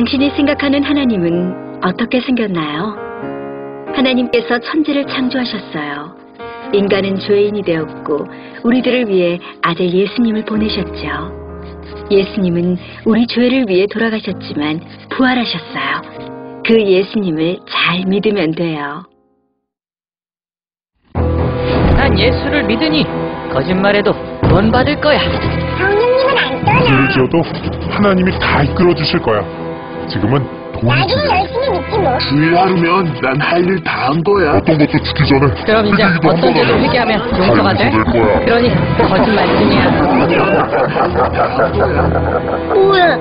당신이 생각하는 하나님은 어떻게 생겼나요? 하나님께서 천지를 창조하셨어요. 인간은 죄인이 되었고 우리들을 위해 아들 예수님을 보내셨죠. 예수님은 우리 죄를 위해 돌아가셨지만 부활하셨어요. 그 예수님을 잘 믿으면 돼요. 난 예수를 믿으니 거짓말해도 돈 받을 거야. 성령님은 안 떠나. 죄를 지어도 하나님이 다 이끌어 주실 거야. 지금은 돈이 나도 중요해. 열심히 믿지 뭐. 주일 하루면 난 할 일 다 한 거야. 어떤 것도 죽기 전에 그럼 이제 회개기도 어떤 한번 죄도 하면 회개하면 용서가 돼? 될 거야. 그러니 거짓말뿐이야. 뭐야?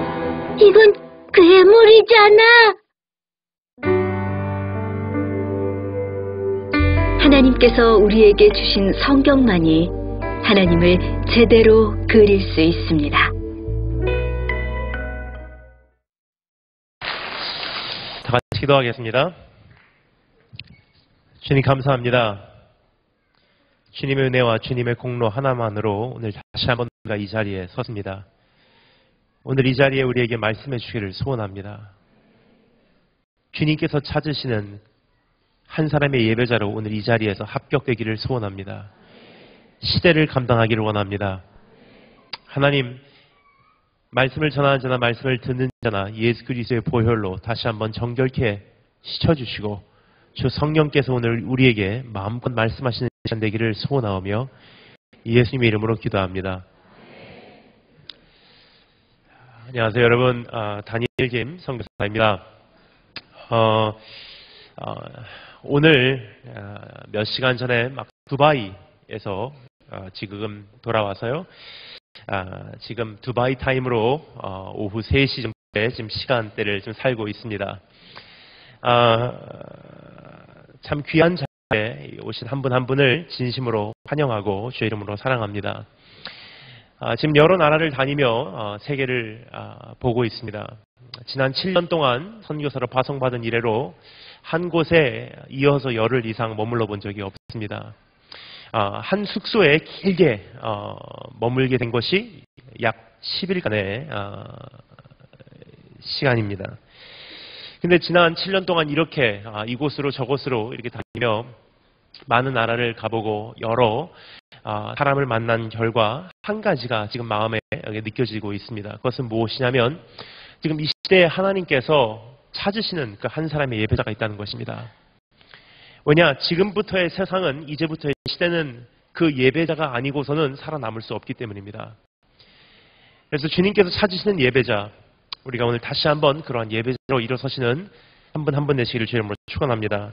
이건 괴물이잖아. 하나님께서 우리에게 주신 성경만이 하나님을 제대로 그릴 수 있습니다. 다 같이 기도하겠습니다. 주님 감사합니다. 주님의 은혜와 주님의 공로 하나만으로 오늘 다시 한번 우리가 이 자리에 섰습니다. 오늘 이 자리에 우리에게 말씀해 주기를 소원합니다. 주님께서 찾으시는 한 사람의 예배자로 오늘 이 자리에서 합격되기를 소원합니다. 시대를 감당하기를 원합니다. 하나님, 말씀을 전하는 자나 말씀을 듣는 자나 예수 그리스도의 보혈로 다시 한번 정결케 씻어주시고 주 성령께서 오늘 우리에게 마음껏 말씀하시는 시간 되기를 소원하오며 예수님의 이름으로 기도합니다. 안녕하세요 여러분, 다니엘 김 선교사입니다. 오늘 몇 시간 전에 막 두바이에서 지금 돌아와서요. 지금 두바이 타임으로 오후 3시 정도에 지금 시간대를 좀 살고 있습니다. 참 귀한 자리에 오신 한 분 한 분을 진심으로 환영하고 주의 이름으로 사랑합니다. 지금 여러 나라를 다니며 세계를 보고 있습니다. 지난 7년 동안 선교사로 파송받은 이래로 한 곳에 이어서 열흘 이상 머물러 본 적이 없습니다. 한 숙소에 길게 머물게 된 것이 약 10일간의 시간입니다. 근데 지난 7년 동안 이렇게 이곳으로 저곳으로 이렇게 다니며 많은 나라를 가보고 여러 사람을 만난 결과 한 가지가 지금 마음에 느껴지고 있습니다. 그것은 무엇이냐면 지금 이 시대에 하나님께서 찾으시는 그 한 사람의 예배자가 있다는 것입니다. 왜냐? 지금부터의 세상은, 이제부터의 시대는 그 예배자가 아니고서는 살아남을 수 없기 때문입니다. 그래서 주님께서 찾으시는 예배자, 우리가 오늘 다시 한번 그러한 예배자로 일어서시는 한 분 한 분 되시기를 주의 이름으로 축원합니다.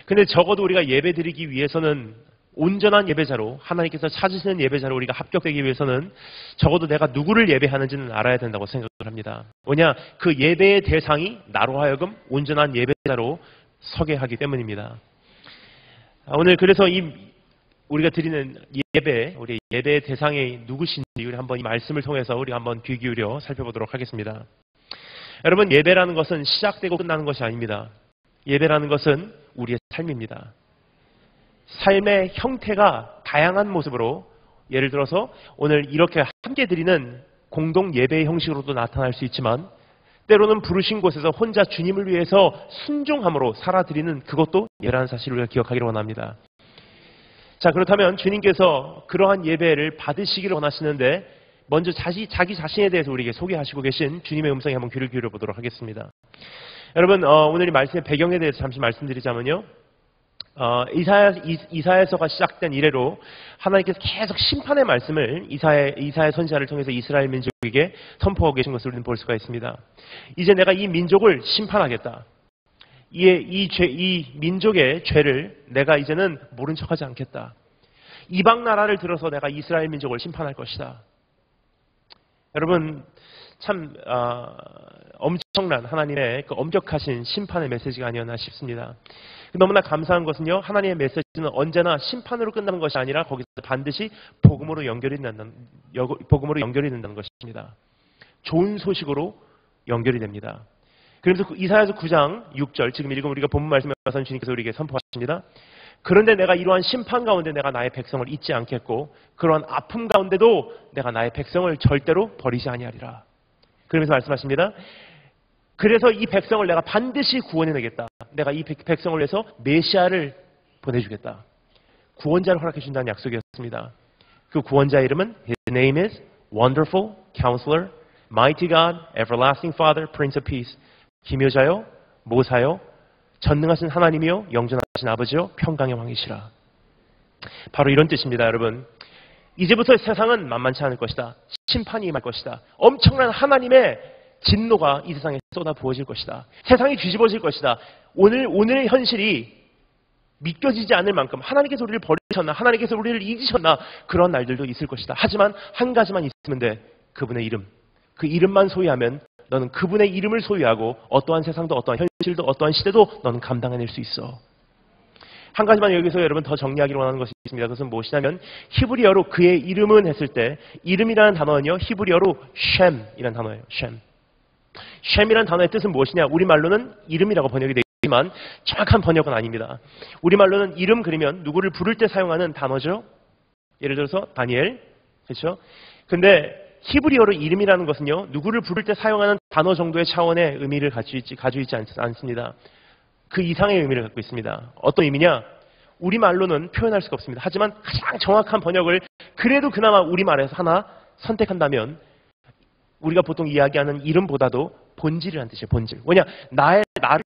근데 적어도 우리가 예배 드리기 위해서는 온전한 예배자로, 하나님께서 찾으시는 예배자로 우리가 합격되기 위해서는 적어도 내가 누구를 예배하는지는 알아야 된다고 생각을 합니다. 뭐냐? 그 예배의 대상이 나로 하여금 온전한 예배자로 서게 하기 때문입니다. 오늘 그래서 우리가 드리는 예배, 우리 예배의 대상이 누구신지 우리 한번 이 말씀을 통해서 우리 한번 귀 기울여 살펴보도록 하겠습니다. 여러분, 예배라는 것은 시작되고 끝나는 것이 아닙니다. 예배라는 것은 우리의 삶입니다. 삶의 형태가 다양한 모습으로, 예를 들어서 오늘 이렇게 함께 드리는 공동 예배의 형식으로도 나타날 수 있지만 때로는 부르신 곳에서 혼자 주님을 위해서 순종함으로 살아드리는 그것도 예배라는 사실을 우리가 기억하기를 원합니다. 자, 그렇다면 주님께서 그러한 예배를 받으시기를 원하시는데 먼저 자기 자신에 대해서 우리에게 소개하시고 계신 주님의 음성에 한번 귀를 기울여 보도록 하겠습니다. 여러분, 오늘 이 말씀의 배경에 대해서 잠시 말씀드리자면요. 이사야서가 시작된 이래로 하나님께서 계속 심판의 말씀을 이사야 선지자를 통해서 이스라엘 민족에게 선포하고 계신 것을 우리는 볼 수가 있습니다. 이제 내가 이 민족을 심판하겠다. 이 민족의 죄를 내가 이제는 모른 척하지 않겠다. 이방 나라를 들어서 내가 이스라엘 민족을 심판할 것이다. 여러분, 참 엄청난 하나님의 그 엄격하신 심판의 메시지가 아니었나 싶습니다. 너무나 감사한 것은요, 하나님의 메시지는 언제나 심판으로 끝나는 것이 아니라 거기서 반드시 복음으로 연결이 된다는 것입니다. 좋은 소식으로 연결이 됩니다. 그러면서 이사야서 9장 6절, 지금 읽은 우리가 본문 말씀에 와서 주님께서 우리에게 선포하십니다. 그런데 내가 이러한 심판 가운데 내가 나의 백성을 잊지 않겠고 그러한 아픔 가운데도 내가 나의 백성을 절대로 버리지 아니하리라. 그러면서 말씀하십니다. 그래서 이 백성을 내가 반드시 구원해내겠다. 내가 이 백성을 위해서 메시아를 보내주겠다. 구원자를 허락해준다는 약속이었습니다. 그 구원자의 이름은 His name is Wonderful Counselor, Mighty God, Everlasting Father, Prince of Peace. 기묘자요, 모사요, 전능하신 하나님이요, 영존하신 아버지요, 평강의 왕이시라. 바로 이런 뜻입니다, 여러분. 이제부터 세상은 만만치 않을 것이다. 심판이 임할 것이다. 엄청난 하나님의 진노가 이 세상에 쏟아 부어질 것이다. 세상이 뒤집어질 것이다. 오늘의 현실이 믿겨지지 않을 만큼 하나님께서 우리를 버리셨나, 하나님께서 우리를 잊으셨나, 그런 날들도 있을 것이다. 하지만 한 가지만 있으면 돼. 그분의 이름. 그 이름만 소유하면 너는 그분의 이름을 소유하고 어떠한 세상도 어떠한 현실도 어떠한 시대도 너는 감당해낼 수 있어. 한 가지만 여기서 여러분 더 정리하기를 원하는 것이 있습니다. 그것은 무엇이냐면 히브리어로 그의 이름은 했을 때 이름이라는 단어는요. 히브리어로 쉔이라는 단어예요. 쉔. 쉔이라는 단어의 뜻은 무엇이냐? 우리말로는 이름이라고 번역이 되어 있지만 정확한 번역은 아닙니다. 우리말로는 이름 그리면 누구를 부를 때 사용하는 단어죠. 예를 들어서 다니엘. 그렇죠? 근데 히브리어로 이름이라는 것은요. 누구를 부를 때 사용하는 단어 정도의 차원의 의미를 가지고 있지 않습니다. 그 이상의 의미를 갖고 있습니다. 어떤 의미냐? 우리말로는 표현할 수가 없습니다. 하지만 가장 정확한 번역을 그래도 그나마 우리말에서 하나 선택한다면 우리가 보통 이야기하는 이름보다도 본질이라는 뜻이에요. 본질. 왜냐? 나를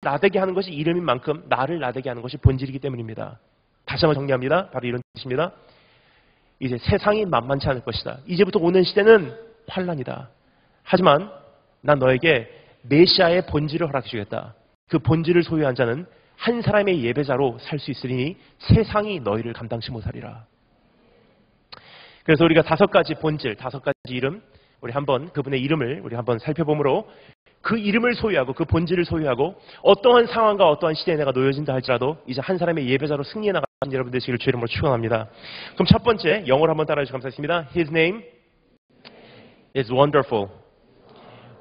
나되게 하는 것이 이름인 만큼 나를 나되게 하는 것이 본질이기 때문입니다. 다시 한번 정리합니다. 바로 이런 뜻입니다. 이제 세상이 만만치 않을 것이다. 이제부터 오는 시대는 환란이다. 하지만 난 너에게 메시아의 본질을 허락해 주겠다. 그 본질을 소유한 자는 한 사람의 예배자로 살 수 있으리니 세상이 너희를 감당치 못하리라. 그래서 우리가 5가지 본질, 5가지 이름, 우리 한번 그분의 이름을 우리 한번 살펴보므로 그 이름을 소유하고 그 본질을 소유하고 어떠한 상황과 어떠한 시대에 내가 놓여진다 할지라도 이제 한 사람의 예배자로 승리해 나가는 여러분 되시기를 주의 이름으로 축원합니다. 그럼 첫 번째 영어로 한번 따라해 주시면 감사하겠습니다. His name is wonderful.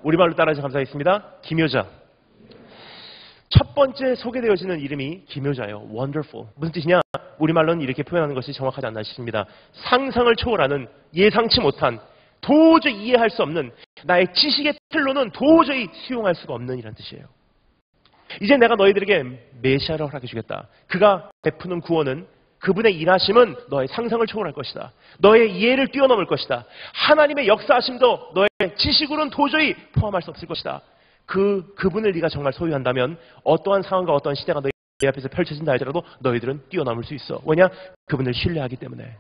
우리말로 따라해 주시면 감사하겠습니다. 기묘자. 첫 번째 소개되어지는 이름이 기묘자예요. Wonderful. 무슨 뜻이냐? 우리말로는 이렇게 표현하는 것이 정확하지 않나 싶습니다. 상상을 초월하는, 예상치 못한, 도저히 이해할 수 없는, 나의 지식의 틀로는 도저히 수용할 수가 없는 이란 뜻이에요. 이제 내가 너희들에게 메시아를 허락해 주겠다. 그가 베푸는 구원은, 그분의 일하심은 너의 상상을 초월할 것이다. 너의 이해를 뛰어넘을 것이다. 하나님의 역사하심도 너의 지식으로는 도저히 포함할 수 없을 것이다. 그분을 네가 정말 소유한다면 어떠한 상황과 어떠한 시대가 너희 앞에서 펼쳐진다 할지라도 너희들은 뛰어넘을 수 있어. 왜냐? 그분을 신뢰하기 때문에.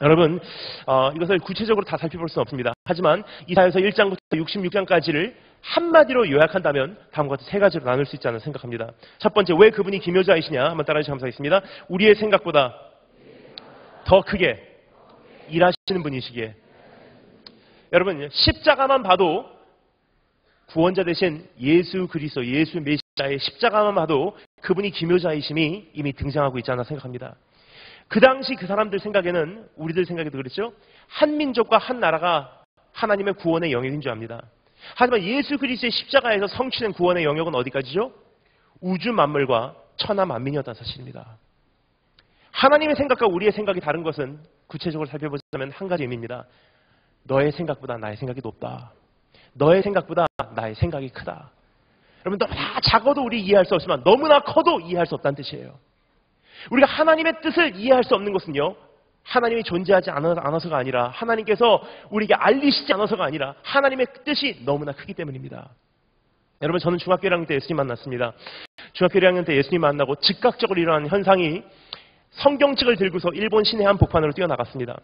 여러분, 이것을 구체적으로 다 살펴볼 수는 없습니다. 하지만 이사야서 1장부터 66장까지를 한마디로 요약한다면 다음과 같이 3가지로 나눌 수 있지 않나 생각합니다. 첫 번째, 왜 그분이 기묘자이시냐? 한번 따라해 주시면 감사하겠습니다. 우리의 생각보다 더 크게 일하시는 분이시기에. 여러분, 십자가만 봐도 구원자 되신 예수 그리스도, 예수 메시아의 십자가만 봐도 그분이 기묘자이심이 이미 등장하고 있지 않나 생각합니다. 그 당시 그 사람들 생각에는, 우리들 생각에도 그렇죠? 한 민족과 한 나라가 하나님의 구원의 영역인 줄 압니다. 하지만 예수 그리스도의 십자가에서 성취된 구원의 영역은 어디까지죠? 우주 만물과 천하 만민이었다는 사실입니다. 하나님의 생각과 우리의 생각이 다른 것은 구체적으로 살펴보자면 한 가지 의미입니다. 너의 생각보다 나의 생각이 높다. 너의 생각보다 나의 생각이 크다. 여러분, 너무나 작아도 우리 이해할 수 없지만 너무나 커도 이해할 수 없다는 뜻이에요. 우리가 하나님의 뜻을 이해할 수 없는 것은요, 하나님이 존재하지 않아서가 아니라, 하나님께서 우리에게 알리시지 않아서가 아니라 하나님의 뜻이 너무나 크기 때문입니다. 여러분, 저는 중학교 1학년 때 예수님 만났습니다. 중학교 1학년 때 예수님 만나고 즉각적으로 일어나는 현상이 성경책을 들고서 일본 시내 한복판으로 뛰어나갔습니다.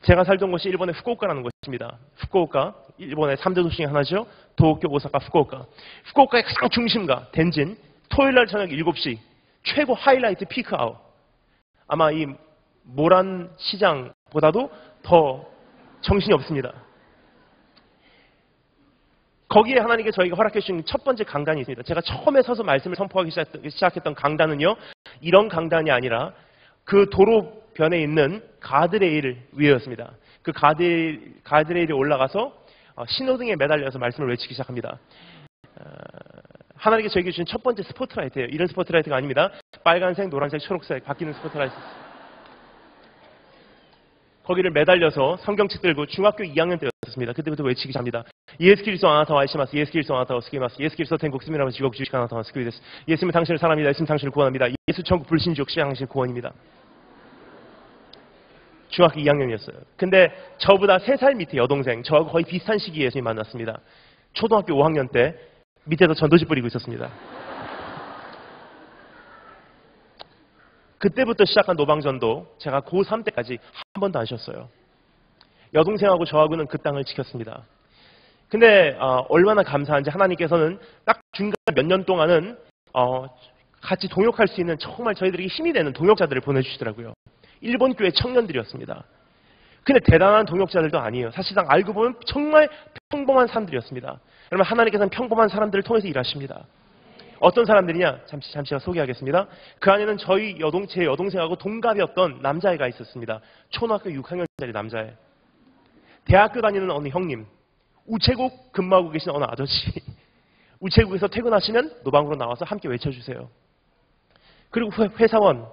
제가 살던 곳이 일본의 후쿠오카라는 곳입니다. 후쿠오카, 일본의 3대 도시 중 하나죠. 도쿄, 오사카, 후쿠오카. 후쿠오카의 가장 중심가 덴진, 토요일날 저녁 7시 최고 하이라이트 피크 아웃. 아마 이 모란 시장보다도 더 정신이 없습니다. 거기에 하나님께 저희가 허락해 주신 첫 번째 강단이 있습니다. 제가 처음에 서서 말씀을 선포하기 시작했던 강단은요, 이런 강단이 아니라 그 도로변에 있는 가드레일 위에였습니다. 그 가드레일에 올라가서 신호등에 매달려서 말씀을 외치기 시작합니다. 하나님께 저에게 주신 첫 번째 스포트라이트예요. 이런 스포트라이트가 아닙니다. 빨간색, 노란색, 초록색 바뀌는 스포트라이트. 거기를 매달려서 성경책 들고 중학교 2학년 때였습니다. 그때부터 외치기 시작합니다. 예수 그리스도 아나타 와이시마스, 예수 그리스도 아나타 와스키마스, 예수 그리스도 텐국 스미라마 지옥 주식 아나타 와스키리데스. 예수님은 당신을 사랑합니다. 예수님 당신을 구원합니다. 예수 천국 불신지옥 시장 당신 구원입니다. 중학교 2학년이었어요. 근데 저보다 3살 밑에 여동생, 저하고 거의 비슷한 시기에 예수님 만났습니다. 초등학교 5학년 때 밑에서 전도지 뿌리고 있었습니다. 그때부터 시작한 노방전도 제가 고3 때까지 한 번도 안 쉬었어요. 여동생하고 저하고는 그 땅을 지켰습니다. 근데 얼마나 감사한지 하나님께서는 딱 중간 몇 년 동안은 같이 동역할 수 있는 정말 저희들에게 힘이 되는 동역자들을 보내주시더라고요. 일본 교회 청년들이었습니다. 근데 대단한 동역자들도 아니에요. 사실상 알고 보면 정말 평범한 사람들이었습니다. 여러분 하나님께서는 평범한 사람들을 통해서 일하십니다. 어떤 사람들이냐? 잠시 제가 소개하겠습니다. 그 안에는 제 여동생하고 동갑이었던 남자애가 있었습니다. 초등학교 6학년짜리 남자애. 대학교 다니는 어느 형님. 우체국 근무하고 계신 어느 아저씨. 우체국에서 퇴근하시면 노방으로 나와서 함께 외쳐주세요. 그리고 회사원.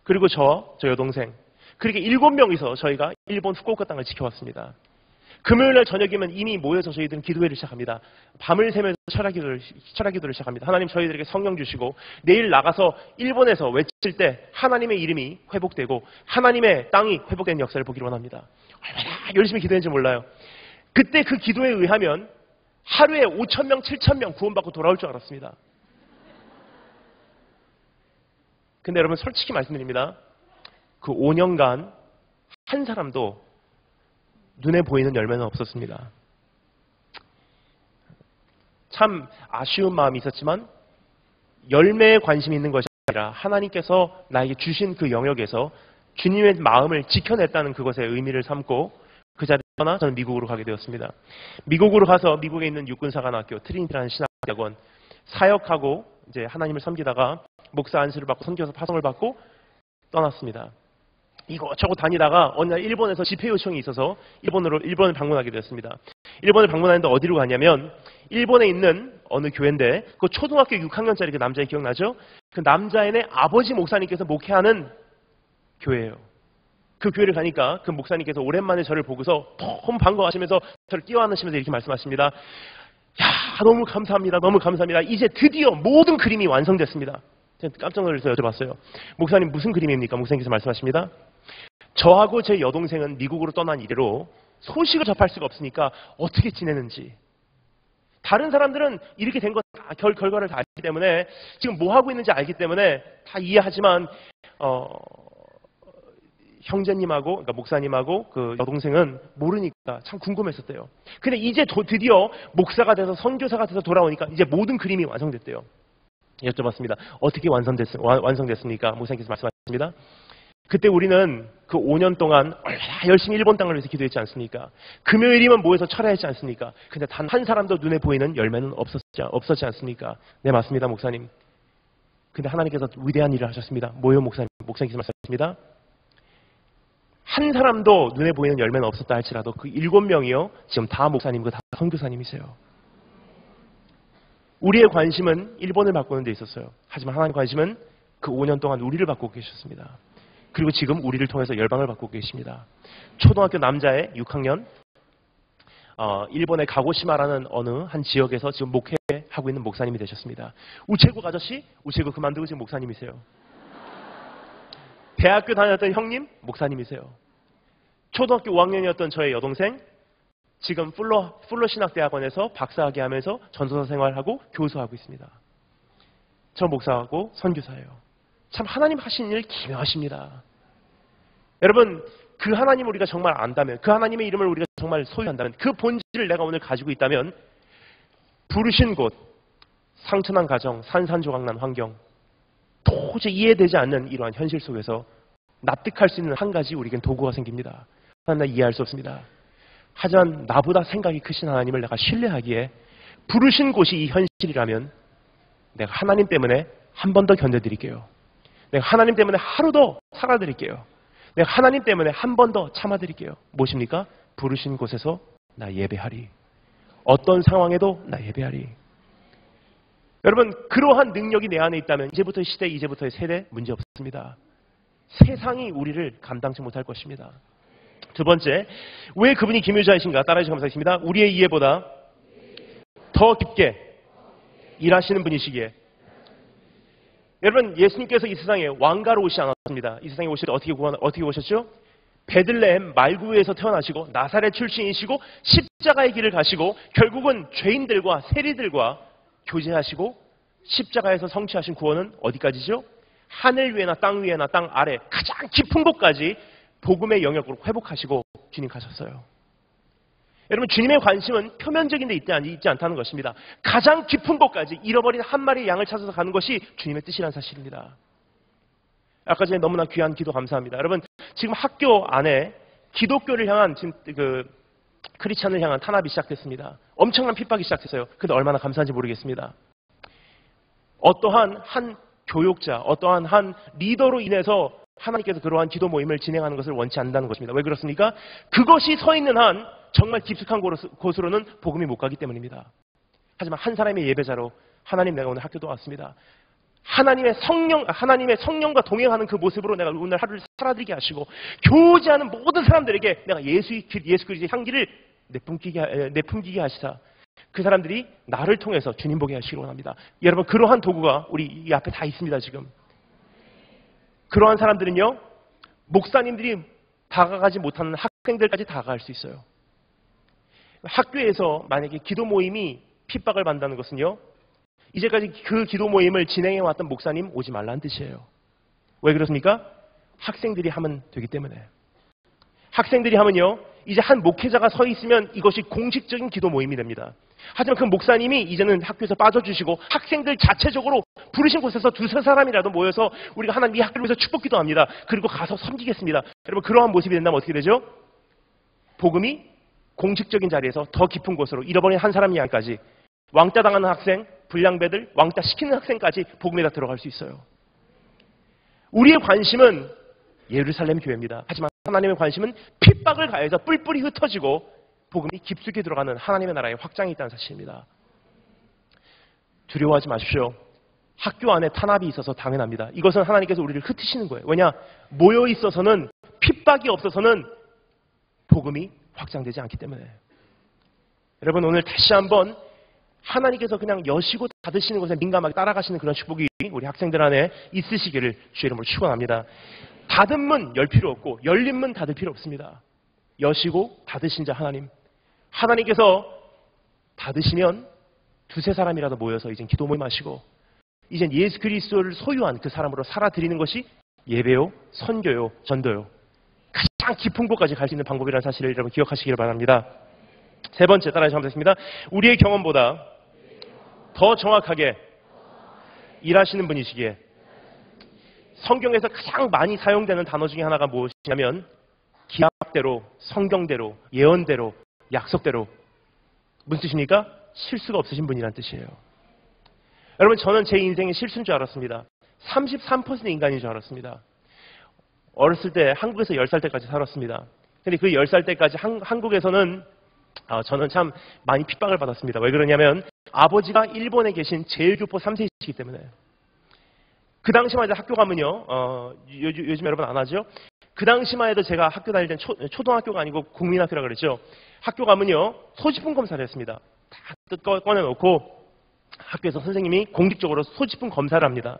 그리고 저 여동생. 그렇게 7명이서 저희가 일본 후쿠오카 땅을 지켜왔습니다. 금요일날 저녁이면 이미 모여서 저희들은 기도회를 시작합니다. 밤을 새면서 철학기도를 시작합니다. 하나님 저희들에게 성령 주시고 내일 나가서 일본에서 외칠 때 하나님의 이름이 회복되고 하나님의 땅이 회복된 역사를 보기를 원합니다. 얼마나 열심히 기도했는지 몰라요. 그때 그 기도에 의하면 하루에 5,000명, 7,000명 구원받고 돌아올 줄 알았습니다. 근데 여러분 솔직히 말씀드립니다. 그 5년간 한 사람도 눈에 보이는 열매는 없었습니다. 참 아쉬운 마음이 있었지만 열매에 관심이 있는 것이 아니라 하나님께서 나에게 주신 그 영역에서 주님의 마음을 지켜냈다는 그것의 의미를 삼고 그 자리에 떠나 저는 미국으로 가게 되었습니다. 미국으로 가서 미국에 있는 육군사관학교 트리니티라는 신학대학원 사역하고 이제 하나님을 섬기다가 목사 안수를 받고 선교사 파송을 받고 떠났습니다. 이것저것 다니다가 어느 날 일본에서 집회 요청이 있어서 일본을 방문하게 되었습니다. 일본을 방문하는데 어디로 가냐면 일본에 있는 어느 교회인데 그 초등학교 6학년짜리 그 남자애 기억나죠? 그 남자애네 아버지 목사님께서 목회하는 교회예요. 그 교회를 가니까 그 목사님께서 오랜만에 저를 보고서 너무 반가워하시면서 저를 끼워안으시면서 이렇게 말씀하십니다. 야, 너무 감사합니다. 너무 감사합니다. 이제 드디어 모든 그림이 완성됐습니다. 제가 깜짝 놀라서 여쭤봤어요. 목사님 무슨 그림입니까? 목사님께서 말씀하십니다. 저하고 제 여동생은 미국으로 떠난 이래로 소식을 접할 수가 없으니까 어떻게 지내는지. 다른 사람들은 이렇게 된 것 결과를 다 알기 때문에 지금 뭐 하고 있는지 알기 때문에 다 이해하지만 형제님하고 그러니까 목사님하고 그 여동생은 모르니까 참 궁금했었대요. 근데 이제 드디어 목사가 돼서 선교사가 돼서 돌아오니까 이제 모든 그림이 완성됐대요. 여쭤봤습니다. 어떻게 완성됐습니까? 목사님께서 말씀하셨습니다. 그때 우리는 그 5년 동안 얼마나 열심히 일본 땅을 위해서 기도했지 않습니까? 금요일이면 모여서 철야했지 않습니까? 근데 단 한 사람도 눈에 보이는 열매는 없었지 않습니까? 네, 맞습니다, 목사님. 근데 하나님께서 위대한 일을 하셨습니다. 뭐요, 목사님? 목사님께서 말씀하셨습니다. 한 사람도 눈에 보이는 열매는 없었다 할지라도 그 7명이요. 지금 다 목사님이고 다 선교사님이세요. 우리의 관심은 일본을 바꾸는 데 있었어요. 하지만 하나님의 관심은 그 5년 동안 우리를 바꾸고 계셨습니다. 그리고 지금 우리를 통해서 열방을 바꾸고 계십니다. 초등학교 남자의 6학년 일본의 가고시마라는 어느 한 지역에서 지금 목회하고 있는 목사님이 되셨습니다. 우체국 아저씨, 우체국 그만두고 지금 목사님이세요. 대학교 다녔던 형님, 목사님이세요. 초등학교 5학년이었던 저의 여동생, 지금 풀러 신학대학원에서 박사학위 하면서 전도사 생활하고 교수하고 있습니다. 저 목사하고 선교사예요. 참 하나님 하신 일 기묘하십니다. 여러분, 그 하나님을 우리가 정말 안다면, 그 하나님의 이름을 우리가 정말 소유한다면, 그 본질을 내가 오늘 가지고 있다면 부르신 곳, 상처난 가정, 산산조각난 환경, 도저히 이해되지 않는 이러한 현실 속에서 납득할 수 있는 한 가지 우리에겐 도구가 생깁니다. 하나 이해할 수 없습니다. 하지만 나보다 생각이 크신 하나님을 내가 신뢰하기에 부르신 곳이 이 현실이라면 내가 하나님 때문에 한 번 더 견뎌드릴게요. 내가 하나님 때문에 하루 더 살아드릴게요. 내가 하나님 때문에 한 번 더 참아드릴게요. 무엇입니까? 부르신 곳에서 나 예배하리. 어떤 상황에도 나 예배하리. 여러분, 그러한 능력이 내 안에 있다면 이제부터의 시대, 이제부터의 세대 문제 없습니다. 세상이 우리를 감당치 못할 것입니다. 두 번째, 왜 그분이 기묘자이신가? 따라해주시면 감사하겠습니다. 우리의 이해보다 더 깊게 일하시는 분이시기에. 여러분, 예수님께서 이 세상에 왕가로 오시지 않았습니다. 이 세상에 오실 때 어떻게 오셨죠? 베들레헴 말구에서 태어나시고 나사렛 출신이시고 십자가의 길을 가시고 결국은 죄인들과 세리들과 교제하시고 십자가에서 성취하신 구원은 어디까지죠? 하늘 위에나 땅 위에나 땅 아래 가장 깊은 곳까지 복음의 영역으로 회복하시고 주님 가셨어요. 여러분, 주님의 관심은 표면적인 데 있지 않다는 것입니다. 가장 깊은 곳까지 잃어버린 한 마리의 양을 찾아서 가는 것이 주님의 뜻이라는 사실입니다. 아까 전에 너무나 귀한 기도 감사합니다. 여러분, 지금 학교 안에 기독교를 향한 크리스찬을 향한 탄압이 시작됐습니다. 엄청난 핍박이 시작됐어요. 근데 얼마나 감사한지 모르겠습니다. 어떠한 한 교육자, 어떠한 한 리더로 인해서 하나님께서 그러한 기도 모임을 진행하는 것을 원치 않는다는 것입니다. 왜 그렇습니까? 그것이 서 있는 한 정말 깊숙한 곳으로는 복음이 못 가기 때문입니다. 하지만 한 사람의 예배자로 하나님, 내가 오늘 학교도 왔습니다. 하나님의 성령과 동행하는 그 모습으로 내가 오늘 하루를 살아들게 하시고 교제하는 모든 사람들에게 내가 예수 그리스도의 향기를 내뿜기게 하시사 그 사람들이 나를 통해서 주님 보게 하시기 원합니다. 여러분, 그러한 도구가 우리 이 앞에 다 있습니다. 지금 그러한 사람들은요, 목사님들이 다가가지 못하는 학생들까지 다가갈 수 있어요. 학교에서 만약에 기도 모임이 핍박을 받는다는 것은요, 이제까지 그 기도 모임을 진행해왔던 목사님 오지 말라는 뜻이에요. 왜 그렇습니까? 학생들이 하면 되기 때문에. 학생들이 하면요, 이제 한 목회자가 서 있으면 이것이 공식적인 기도 모임이 됩니다. 하지만 그 목사님이 이제는 학교에서 빠져주시고 학생들 자체적으로 부르신 곳에서 두세 사람이라도 모여서 우리가 하나님 이 학교를 위해서 축복 기도합니다. 그리고 가서 섬기겠습니다. 여러분, 그러한 모습이 된다면 어떻게 되죠? 복음이 공식적인 자리에서 더 깊은 곳으로 잃어버린 한 사람 이하까지, 왕따 당하는 학생, 불량배들, 왕따 시키는 학생까지 복음에 다 들어갈 수 있어요. 우리의 관심은 예루살렘 교회입니다. 하지만 하나님의 관심은 핍박을 가해서 뿔뿔이 흩어지고 복음이 깊숙이 들어가는 하나님의 나라의 확장이 있다는 사실입니다. 두려워하지 마십시오. 학교 안에 탄압이 있어서 당연합니다. 이것은 하나님께서 우리를 흩으시는 거예요. 왜냐? 모여 있어서는, 핍박이 없어서는 복음이 확장되지 않기 때문에. 여러분, 오늘 다시 한번 하나님께서 그냥 여시고 닫으시는 것에 민감하게 따라가시는 그런 축복이 우리 학생들 안에 있으시기를 주의 이름으로 축원합니다. 닫은 문 열 필요 없고 열린 문 닫을 필요 없습니다. 여시고 닫으신 자 하나님. 하나님께서 닫으시면 두세 사람이라도 모여서 이젠 기도 모임 하시고 이젠 예수 그리스도를 소유한 그 사람으로 살아드리는 것이 예배요, 선교요, 전도요. 가장 깊은 곳까지 갈 수 있는 방법이라는 사실을 여러분 기억하시기를 바랍니다. 세 번째, 따라해서 하겠습니다. 우리의 경험보다 더 정확하게 일하시는 분이시기에. 성경에서 가장 많이 사용되는 단어 중에 하나가 무엇이냐면 기약대로, 성경대로, 예언대로, 약속대로. 무슨 뜻입니까? 실수가 없으신 분이라는 뜻이에요. 여러분, 저는 제 인생의 실수인 줄 알았습니다. 33%의 인간인 줄 알았습니다. 어렸을 때 한국에서 10살 때까지 살았습니다. 근데 그 10살 때까지 한국에서는 저는 참 많이 핍박을 받았습니다. 왜 그러냐면 아버지가 일본에 계신 제일교포 3세이시기 때문에. 그 당시만 해도 학교 가면요, 요즘 여러분 안 하죠? 그 당시만 해도 제가 학교 다닐 땐 초등학교가 아니고 국민학교라 그랬죠. 학교 가면요, 소지품 검사를 했습니다. 다 꺼내놓고 학교에서 선생님이 공식적으로 소지품 검사를 합니다.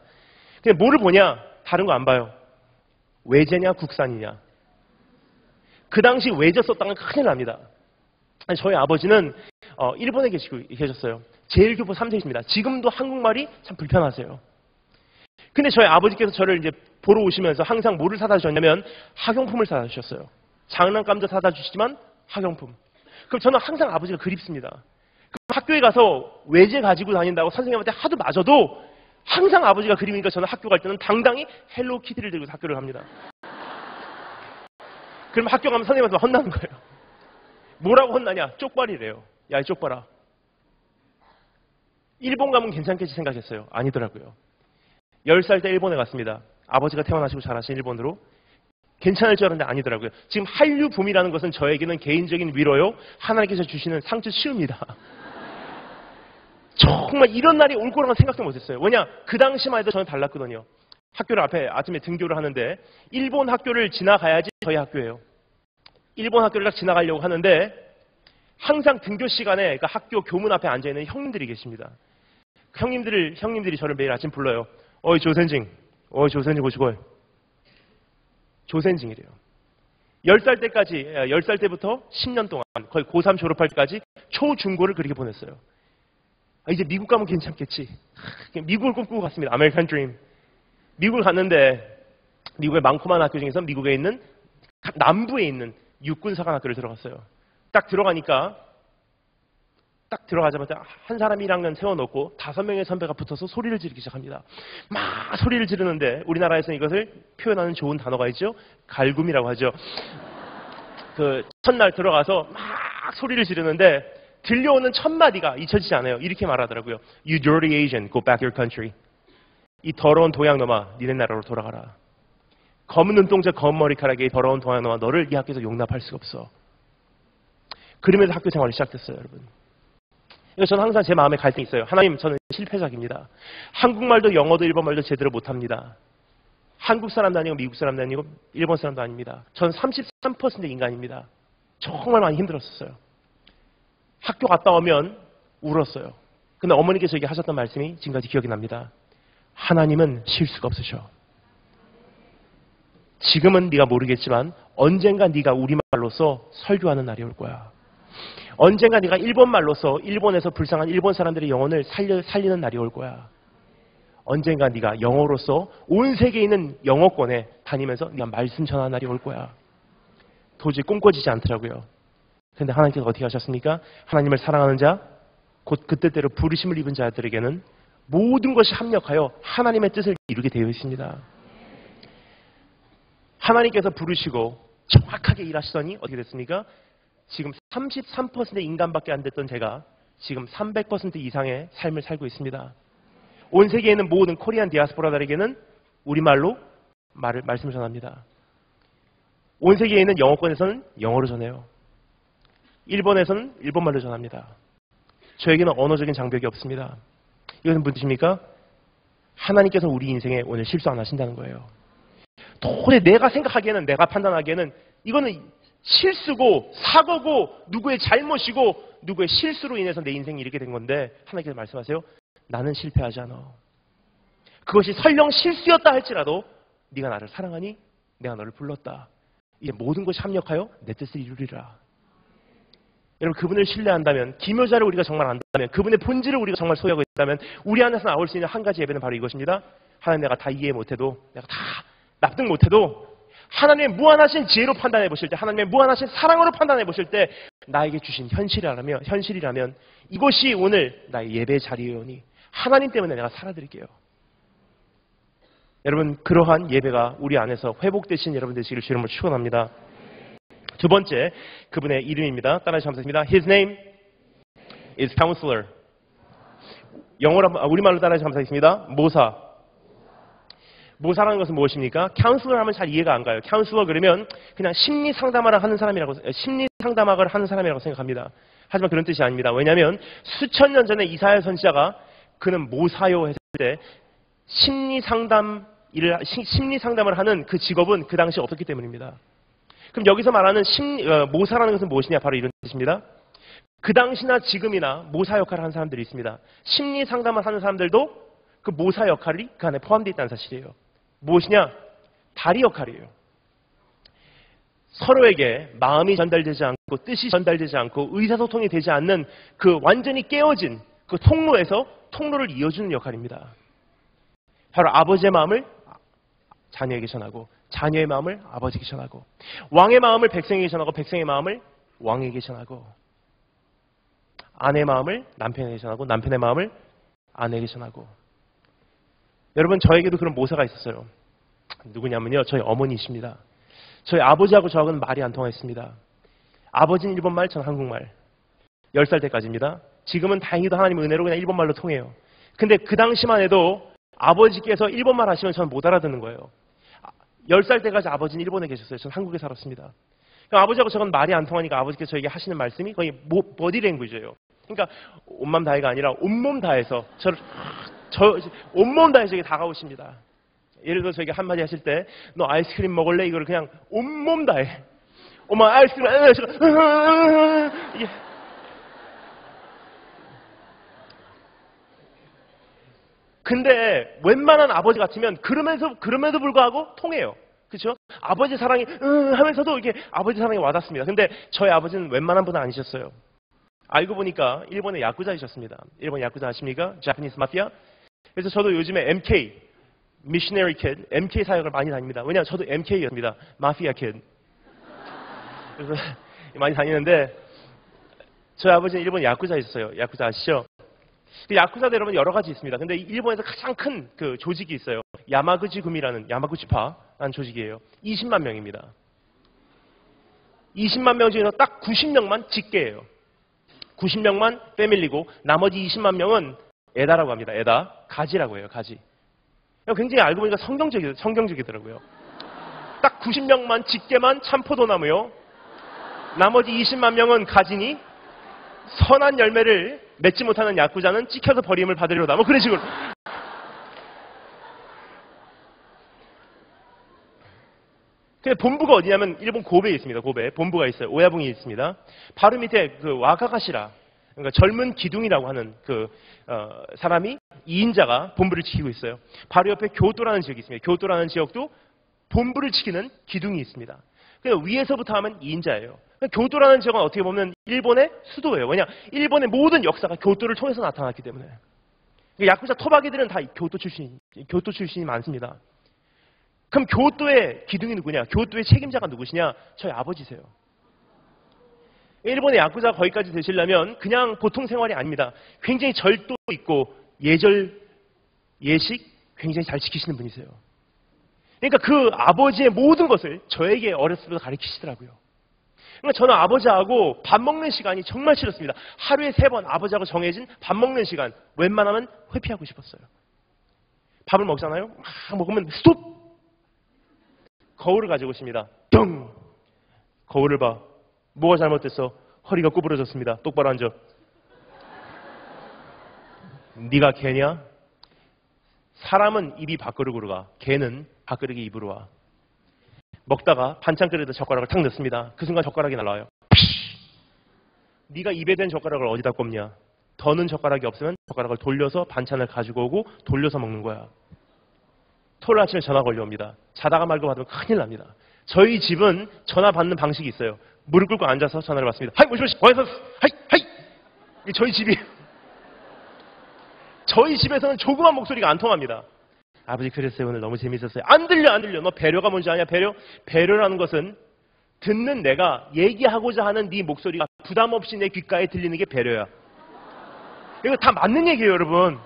근데 뭐를 보냐? 다른 거 안 봐요. 외제냐 국산이냐. 그 당시 외제 썼다는 큰일 납니다. 저희 아버지는 일본에 계셨어요. 제일교포 3세이십니다. 지금도 한국말이 참 불편하세요. 근데 저희 아버지께서 저를 이제 보러 오시면서 항상 뭐를 사다 주셨냐면 학용품을 사다 주셨어요. 장난감도 사다 주시지만 학용품. 그럼 저는 항상 아버지가 그립습니다. 학교에 가서 외제 가지고 다닌다고 선생님한테 하도 맞아도 항상 아버지가 그리우니까 저는 학교 갈 때는 당당히 헬로키티를 들고 학교를 갑니다. 그럼 학교 가면 선생님한테 혼나는 거예요. 뭐라고 혼나냐? 쪽발이래요. 야, 이 쪽발아. 일본 가면 괜찮겠지 생각했어요. 아니더라고요. 10살 때 일본에 갔습니다. 아버지가 태어나시고 자라신 일본으로. 괜찮을 줄 알았는데 아니더라고요. 지금 한류 붐이라는 것은 저에게는 개인적인 위로요. 하나님께서 주시는 상주 치유입니다. 정말 이런 날이 올 거라는 생각도 못했어요. 왜냐? 그 당시만 해도 저는 달랐거든요. 학교를 앞에 아침에 등교를 하는데 일본 학교를 지나가야지 저희 학교예요. 일본 학교를 딱 지나가려고 하는데 항상 등교 시간에 그 학교 교문 앞에 앉아있는 형님들이 계십니다. 형님들이 저를 매일 아침 불러요. 어이 조센징 오시고 조센징이래요. 10살 때부터 10년 동안 거의 고3 졸업할 때까지 초중고를 그렇게 보냈어요. 이제 미국 가면 괜찮겠지. 미국을 꿈꾸고 갔습니다. 아메리칸 드림. 미국을 갔는데 미국의 많고 많은 학교 중에서 미국에 있는 남부에 있는 육군사관학교를 들어갔어요. 딱 들어가자마자 한 사람이 1학년 세워놓고 5명의 선배가 붙어서 소리를 지르기 시작합니다. 막 소리를 지르는데 우리나라에서는 이것을 표현하는 좋은 단어가 있죠. 갈굼이라고 하죠. 그 첫날 들어가서 막 소리를 지르는데 들려오는 첫 마디가 잊혀지지 않아요. 이렇게 말하더라고요. You dirty Asian, go back your country. 이 더러운 동양놈아, 니네 나라로 돌아가라. 검은 눈동자, 검은 머리카락에 더러운 동양놈아, 너를 이 학교에서 용납할 수가 없어. 그러면서 학교 생활이 시작됐어요, 여러분. 저는 항상 제 마음에 갈등이 있어요. 하나님, 저는 실패작입니다. 한국말도 영어도 일본말도 제대로 못합니다. 한국 사람도 아니고 미국 사람도 아니고 일본 사람도 아닙니다. 저는 33% 인간입니다. 정말 많이 힘들었어요. 학교 갔다 오면 울었어요. 근데 어머니께서 저에게 하셨던 말씀이 지금까지 기억이 납니다. 하나님은 실수가 없으셔. 지금은 네가 모르겠지만 언젠가 네가 우리말로서 설교하는 날이 올 거야. 언젠가 네가 일본말로서 일본에서 불쌍한 일본 사람들의 영혼을 살리는 날이 올 거야. 언젠가 네가 영어로서 온 세계에 있는 영어권에 다니면서 네가 말씀 전하는 날이 올 거야. 도저히 꿈꿔지지 않더라고요. 그런데 하나님께서 어떻게 하셨습니까? 하나님을 사랑하는 자, 곧 그때대로 부르심을 입은 자들에게는 모든 것이 합력하여 하나님의 뜻을 이루게 되어 있습니다. 하나님께서 부르시고 정확하게 일하시더니 어떻게 됐습니까? 지금 33%의 인간밖에 안 됐던 제가 지금 300% 이상의 삶을 살고 있습니다. 온 세계에 있는 모든 코리안 디아스포라들에게는 우리말로 말씀을 전합니다. 온 세계에 있는 영어권에서는 영어로 전해요. 일본에서는 일본말로 전합니다. 저에게는 언어적인 장벽이 없습니다. 이것은 무슨 뜻입니까? 하나님께서 우리 인생에 오늘 실수 안 하신다는 거예요. 도대체 내가 생각하기에는, 내가 판단하기에는 이거는 실수고 사고고 누구의 잘못이고 누구의 실수로 인해서 내 인생이 이렇게 된 건데 하나님께서 말씀하세요. 나는 실패하지 않아. 그것이 설령 실수였다 할지라도 네가 나를 사랑하니 내가 너를 불렀다. 이제 모든 것이 합력하여 내 뜻을 이루리라. 여러분, 그분을 신뢰한다면, 기묘자를 우리가 정말 안다면, 그분의 본질을 우리가 정말 소유하고 있다면 우리 안에서 나올 수 있는 한 가지 예배는 바로 이것입니다. 하나님, 내가 다 이해 못해도, 내가 다 납득 못해도 하나님의 무한하신 지혜로 판단해 보실 때, 하나님의 무한하신 사랑으로 판단해 보실 때 나에게 주신 현실이라면 이것이 오늘 나의 예배 자리이오니 하나님 때문에 내가 살아드릴게요. 여러분, 그러한 예배가 우리 안에서 회복되신 여러분 되시기를 주의 이름으로 축원합니다. 두 번째, 그분의 이름입니다. 따라서 감사합니다. His name is Counselor. 우리말로 따라서 감사하겠습니다. 모사. 모사라는 것은 무엇입니까? Counselor 하면 잘 이해가 안 가요. Counselor 그러면 그냥 심리 상담학을 하는 사람이라고 생각합니다. 하지만 그런 뜻이 아닙니다. 왜냐하면 수천 년 전에 이사야 선지자가 그는 모사요 했을 때 심리 상담을 하는 그 직업은 그 당시 없었기 때문입니다. 그럼 여기서 말하는 모사라는 것은 무엇이냐? 바로 이런 뜻입니다. 그 당시나 지금이나 모사 역할을 하는 사람들이 있습니다. 심리 상담을 하는 사람들도 그 모사 역할이 그 안에 포함되어 있다는 사실이에요. 무엇이냐? 다리 역할이에요. 서로에게 마음이 전달되지 않고 뜻이 전달되지 않고 의사소통이 되지 않는 그 완전히 깨어진 그 통로에서 통로를 이어주는 역할입니다. 바로 아버지의 마음을 자녀에게 전하고 자녀의 마음을 아버지에게 전하고 왕의 마음을 백성에게 전하고 백성의 마음을 왕에게 전하고 아내의 마음을 남편에게 전하고 남편의 마음을 아내에게 전하고. 여러분, 저에게도 그런 모사가 있었어요. 누구냐면요, 저희 어머니이십니다. 저희 아버지하고 저하고는 말이 안 통했습니다. 아버지는 일본말, 저는 한국말. 10살 때까지입니다. 지금은 다행히도 하나님의 은혜로 그냥 일본말로 통해요. 근데 그 당시만 해도 아버지께서 일본말 하시면 저는 못 알아듣는 거예요. 10살 때까지 아버지는 일본에 계셨어요. 저는 한국에 살았습니다. 그러니까 아버지하고 저건 말이 안 통하니까 아버지께서 저에게 하시는 말씀이 거의 버디 랭귀지예요. 그러니까 온맘 다해가 아니라 온몸 다해서 온몸 다해서 저에게 다가오십니다. 예를 들어 저에게 한마디 하실 때 너 아이스크림 먹을래? 이거를 그냥 온몸 다해 엄마 아이스크림 이게 근데 웬만한 아버지 같으면 그럼에도 불구하고 통해요. 그렇죠? 아버지 사랑이 하면서도 이게 아버지 사랑이 와닿습니다. 근데 저희 아버지는 웬만한 분은 아니셨어요. 알고 보니까 일본의 야쿠자이셨습니다. 일본 야쿠자 아십니까? Japanese Mafia. 그래서 저도 요즘에 MK, Missionary Kid, MK 사역을 많이 다닙니다. 왜냐하면 저도 MK였습니다. 마피아 Kid. 그래서 많이 다니는데 저희 아버지는 일본 야쿠자이셨어요. 야쿠자 아시죠? 그 야쿠자도 여러분 여러 가지 있습니다. 근데 일본에서 가장 큰 그 조직이 있어요. 야마구치 구미라는 야마구치파라는 조직이에요. 20만 명입니다. 20만 명 중에서 딱 90명만 직계예요. 90명만 패밀리고 나머지 20만 명은 에다라고 합니다. 에다. 가지라고 해요. 가지. 굉장히 알고 보니까 성경적이더라고요. 딱 90명만 직계만 참포도나무요. 나머지 20만 명은 가지니 선한 열매를 맺지 못하는 야쿠자는 찍혀서 버림을 받으려다. 뭐 그런 식으로. 근데 본부가 어디냐면 일본 고베에 있습니다. 고베. 본부가 있어요. 오야붕에 있습니다. 바로 밑에 그 와카가시라. 그러니까 젊은 기둥이라고 하는 그 사람이 2인자가 본부를 지키고 있어요. 바로 옆에 교토라는 지역이 있습니다. 교토라는 지역도 본부를 지키는 기둥이 있습니다. 그러니까 위에서부터 하면 2인자예요. 교토라는 지역은 어떻게 보면 일본의 수도예요. 왜냐? 일본의 모든 역사가 교토를 통해서 나타났기 때문에. 야쿠자 토박이들은 다 교토 출신이 많습니다. 그럼 교토의 기둥이 누구냐? 교토의 책임자가 누구시냐? 저희 아버지세요. 일본의 야쿠자가 거기까지 되시려면 그냥 보통 생활이 아닙니다. 굉장히 절도 있고 예절, 예식 굉장히 잘 지키시는 분이세요. 그러니까 그 아버지의 모든 것을 저에게 어렸을 때부터 가르치시더라고요. 그러니까 저는 아버지하고 밥 먹는 시간이 정말 싫었습니다. 하루에 3번 아버지하고 정해진 밥 먹는 시간 웬만하면 회피하고 싶었어요. 밥을 먹잖아요. 막 먹으면 스톱! 거울을 가지고 오십니다. 덩! 거울을 봐. 뭐가 잘못됐어? 허리가 구부러졌습니다. 똑바로 앉아. 네가 개냐? 사람은 입이 밥그릇으로 가. 개는 밥그릇이 입으로 와. 먹다가 반찬 그릇에 젓가락을 탁 넣습니다. 그 순간 젓가락이 날아와요. 네가 입에 댄 젓가락을 어디다 꼽냐? 더는 젓가락이 없으면 젓가락을 돌려서 반찬을 가지고 오고 돌려서 먹는 거야. 토요일 아침에 전화 걸려옵니다. 자다가 말고 받으면 큰일 납니다. 저희 집은 전화 받는 방식이 있어요. 무릎 꿇고 앉아서 전화를 받습니다. 하이 모시모시 와이서 하이 저희 집이 저희 집에서는 조그만 목소리가 안 통합니다. 아버지 그랬어요. 오늘 너무 재밌었어요. 안 들려. 너 배려가 뭔지 아냐? 배려라는 것은 듣는 내가 얘기하고자 하는 네 목소리가 부담 없이 내 귓가에 들리는 게 배려야. 이거 다 맞는 얘기예요, 여러분.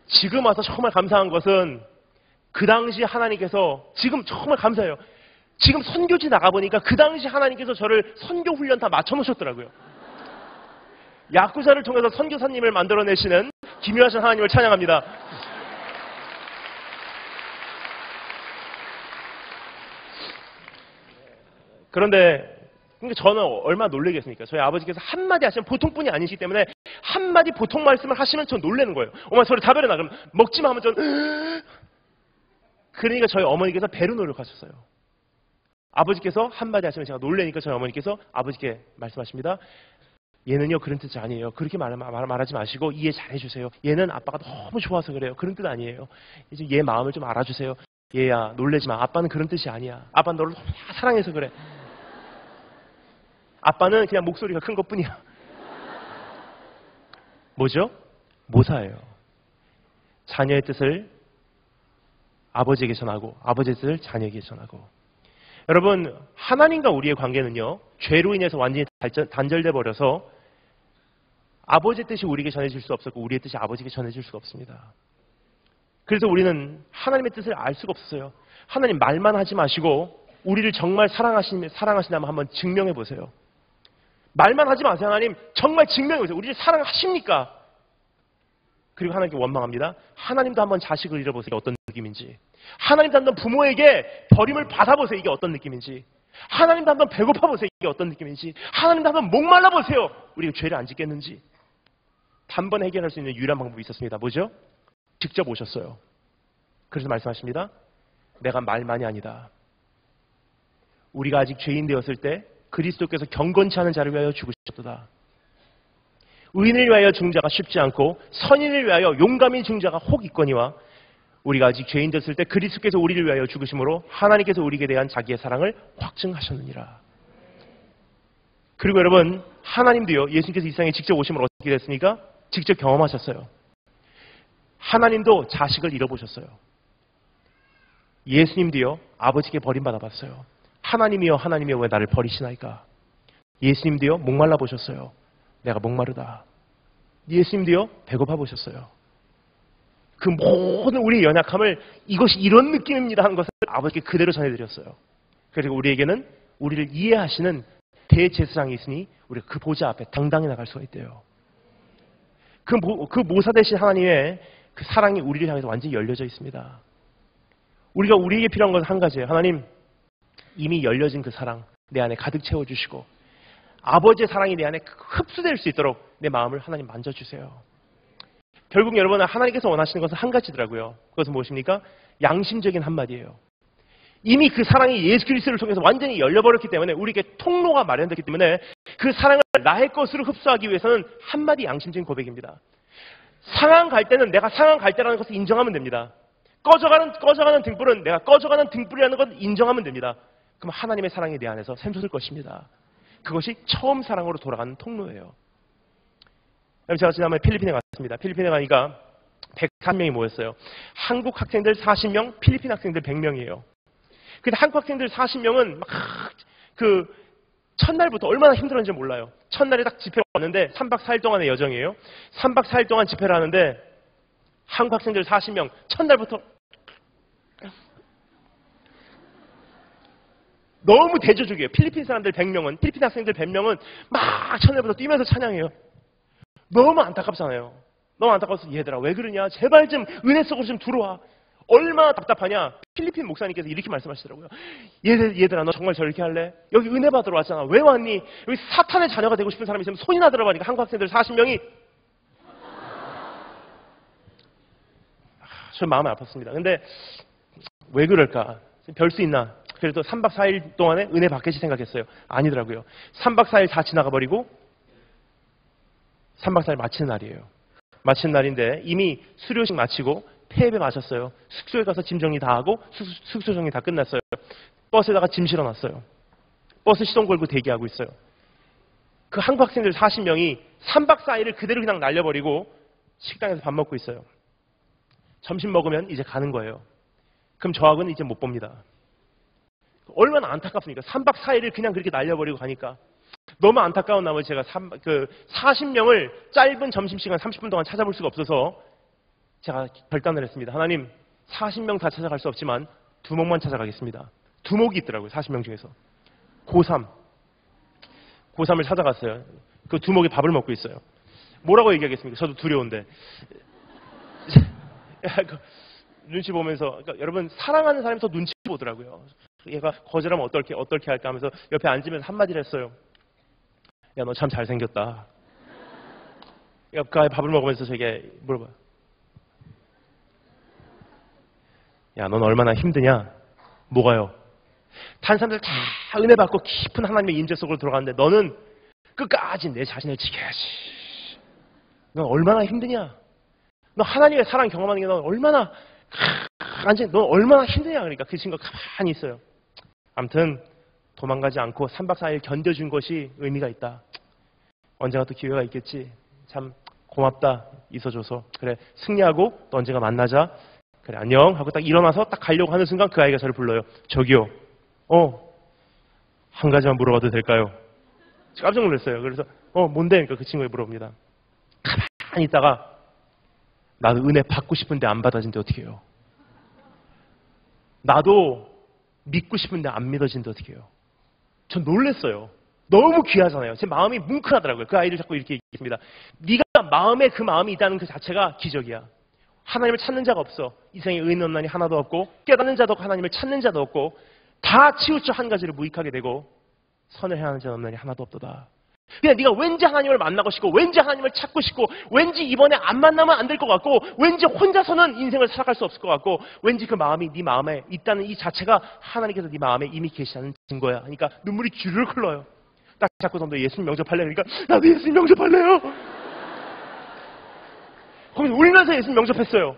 지금 와서 정말 감사한 것은 그 당시 하나님께서 지금 정말 감사해요. 지금 선교지 나가보니까 그 당시 하나님께서 저를 선교 훈련 다 맞춰놓으셨더라고요. 야쿠자를 통해서 선교사님을 만들어내시는 기묘하신 하나님을 찬양합니다. 그런데 저는 얼마나 놀라겠습니까? 저희 아버지께서 한마디 하시면 보통뿐이 아니시기 때문에 한마디 보통 말씀을 하시면 전 놀라는 거예요. 엄마 소리 다 배려나. 그럼 먹지마 하면 전 그러니까 저희 어머니께서 배로 노력하셨어요. 아버지께서 한마디 하시면 제가 놀라니까 저희 어머니께서 아버지께 말씀하십니다. 얘는요 그런 뜻이 아니에요. 그렇게 말하지 마시고 이해 잘 해주세요. 얘는 아빠가 너무 좋아서 그래요. 그런 뜻 아니에요. 이제 얘 마음을 좀 알아주세요. 얘야 놀라지 마. 아빠는 그런 뜻이 아니야. 아빠는 너를 너무 사랑해서 그래. 아빠는 그냥 목소리가 큰 것뿐이야. 뭐죠? 모사예요. 자녀의 뜻을 아버지에게 전하고 아버지의 뜻을 자녀에게 전하고. 여러분 하나님과 우리의 관계는요 죄로 인해서 완전히 단절돼 버려서 아버지의 뜻이 우리에게 전해질 수 없었고 우리의 뜻이 아버지에게 전해질 수가 없습니다. 그래서 우리는 하나님의 뜻을 알 수가 없었어요. 하나님 말만 하지 마시고 우리를 정말 사랑하시냐면 한번 증명해 보세요. 말만 하지 마세요. 하나님 정말 증명해 보세요. 우리를 사랑하십니까? 그리고 하나님께 원망합니다. 하나님도 한번 자식을 잃어보세요. 이게 어떤 느낌인지. 하나님도 한번 부모에게 버림을 받아보세요. 이게 어떤 느낌인지. 하나님도 한번 배고파보세요. 이게 어떤 느낌인지. 하나님도 한번 목말라보세요. 우리가 죄를 안 짓겠는지. 단번에 해결할 수 있는 유일한 방법이 있었습니다. 뭐죠? 직접 오셨어요. 그래서 말씀하십니다. 내가 말만이 아니다. 우리가 아직 죄인 되었을 때 그리스도께서 경건치 않은 자를 위하여 죽으셨도다. 의인을 위하여 죽는 자가 쉽지 않고 선인을 위하여 용감히 죽는 자가 혹 있거니와 우리가 아직 죄인 되었을 때 그리스도께서 우리를 위하여 죽으심으로 하나님께서 우리에게 대한 자기의 사랑을 확증하셨느니라. 그리고 여러분, 하나님도요, 예수님께서 이 세상에 직접 오심을 어떻게 됐습니까? 직접 경험하셨어요. 하나님도 자식을 잃어보셨어요. 예수님도요, 아버지께 버림받아 봤어요. 하나님이여 하나님이여 왜 나를 버리시나이까. 예수님도요, 목말라 보셨어요. 내가 목마르다. 예수님도요, 배고파 보셨어요. 그 모든 우리의 연약함을 이것이 이런 느낌입니다 하는 것을 아버지께 그대로 전해드렸어요. 그리고 우리에게는 우리를 이해하시는 대제사장이 있으니 우리가 그 보좌 앞에 당당히 나갈 수가 있대요. 그 모사 되신 하나님의 그 사랑이 우리를 향해서 완전히 열려져 있습니다. 우리가 우리에게 필요한 것은 한 가지예요. 하나님, 이미 열려진 그 사랑 내 안에 가득 채워주시고 아버지의 사랑이 내 안에 흡수될 수 있도록 내 마음을 하나님 만져주세요. 결국 여러분, 하나님께서 원하시는 것은 한 가지더라고요. 그것은 무엇입니까? 양심적인 한마디예요. 이미 그 사랑이 예수 그리스도를 통해서 완전히 열려버렸기 때문에 우리에게 통로가 마련됐기 때문에 그 사랑을 나의 것으로 흡수하기 위해서는 한마디 양심적인 고백입니다. 상황 갈 때는 내가 상황 갈 때라는 것을 인정하면 됩니다. 꺼져가는 등불은 내가 꺼져가는 등불이라는 것 인정하면 됩니다. 그럼 하나님의 사랑이 내 안에서 샘솟을 것입니다. 그것이 처음 사랑으로 돌아가는 통로예요. 제가 지난번에 필리핀에 갔습니다. 필리핀에 가니까 104명이 모였어요. 한국 학생들 40명, 필리핀 학생들 100명이에요. 근데 한국 학생들 40명은 막 첫날부터 얼마나 힘들었는지 몰라요. 첫날에 딱 집회를 왔는데 3박 4일 동안의 여정이에요. 3박 4일 동안 집회를 하는데 한국 학생들 40명 첫날부터 너무 대조적이에요. 필리핀 사람들 100명은, 필리핀 학생들 100명은 막 첫날부터 뛰면서 찬양해요. 너무 안타깝잖아요. 너무 안타까워서 얘들아 왜 그러냐. 제발 좀 은혜 속으로 좀 들어와. 얼마나 답답하냐. 필리핀 목사님께서 이렇게 말씀하시더라고요. 얘들아 너 정말 저렇게 할래? 여기 은혜 받으러 왔잖아. 왜 왔니? 여기 사탄의 자녀가 되고 싶은 사람이 있으면 손이나 들어보니까 한국 학생들 40명이 저 마음이 아팠습니다. 근데 왜 그럴까? 별 수 있나? 그래도 3박 4일 동안에 은혜 받겠지 생각했어요. 아니더라고요. 3박 4일 다 지나가 버리고 3박 4일 마치는 날이에요. 마치는 날인데 이미 수료식 마치고 폐업에 마쳤어요. 숙소에 가서 짐 정리 다 하고 숙소 정리 다 끝났어요. 버스에다가 짐 실어놨어요. 버스 시동 걸고 대기하고 있어요. 그 한국 학생들 40명이 3박 4일을 그대로 그냥 날려버리고 식당에서 밥 먹고 있어요. 점심 먹으면 이제 가는 거예요. 그럼 저하고는 이제 못 봅니다. 얼마나 안타깝습니까? 3박 4일을 그냥 그렇게 날려버리고 가니까. 너무 안타까운 나머지 제가 40명을 짧은 점심시간 30분 동안 찾아볼 수가 없어서 제가 결단을 했습니다. 하나님, 40명 다 찾아갈 수 없지만 두목만 찾아가겠습니다. 두목이 있더라고요. 40명 중에서. 고3을 찾아갔어요. 그 두목이 밥을 먹고 있어요. 뭐라고 얘기하겠습니까? 저도 두려운데. 눈치 보면서, 그러니까 여러분 사랑하는 사람이 더 눈치 보더라고요. 얘가 거절하면 어떻게 할까 하면서 옆에 앉으면서 한마디를 했어요. 야, 너 참 잘생겼다. 옆가에 밥을 먹으면서 제게 물어봐요. 야, 넌 얼마나 힘드냐? 뭐가요? 다른 사람들 다 은혜 받고 깊은 하나님의 인재 속으로 들어가는데 너는 끝까지 내 자신을 지켜야지. 넌 얼마나 힘드냐? 너 하나님의 사랑 경험하는 게 넌 얼마나 넌 얼마나 힘드냐? 그러니까 그 친구가 가만히 있어요. 아무튼 도망가지 않고 3박 4일 견뎌준 것이 의미가 있다. 언젠가 또 기회가 있겠지. 참 고맙다. 있어줘서. 그래, 승리하고 또 언젠가 만나자. 그래, 안녕 하고 딱 일어나서 딱 가려고 하는 순간 그 아이가 저를 불러요. 저기요. 한 가지만 물어봐도 될까요? 깜짝 놀랐어요. 그래서 뭔데? 그러니까 그 친구가 물어봅니다. 가만히 있다가 나도 은혜 받고 싶은데 안 받아진데 어떻게 해요? 나도 믿고 싶은데 안 믿어진데 어떻게 해요? 전 놀랐어요. 너무 귀하잖아요. 제 마음이 뭉클하더라고요. 그 아이를 자꾸 이렇게 얘기했습니다. 네가 마음에 그 마음이 있다는 그 자체가 기적이야. 하나님을 찾는 자가 없어. 이 세상에 의인 없나니 하나도 없고 깨닫는 자도 없고 하나님을 찾는 자도 없고 다 치우쳐 한 가지를 무익하게 되고 선을 행하는 자는 없나니 하나도 없도다. 그냥 네가 왠지 하나님을 만나고 싶고 왠지 하나님을 찾고 싶고 왠지 이번에 안 만나면 안 될 것 같고 왠지 혼자서는 인생을 살아갈 수 없을 것 같고 왠지 그 마음이 네 마음에 있다는 이 자체가 하나님께서 네 마음에 이미 계시다는 증거야. 그러니까 눈물이 주르륵 흘러요. 딱 자꾸 성도 예수님 영접할래요. 그러니까 나도 예수님 영접할래요. 거기서 울면서 예수님 영접했어요.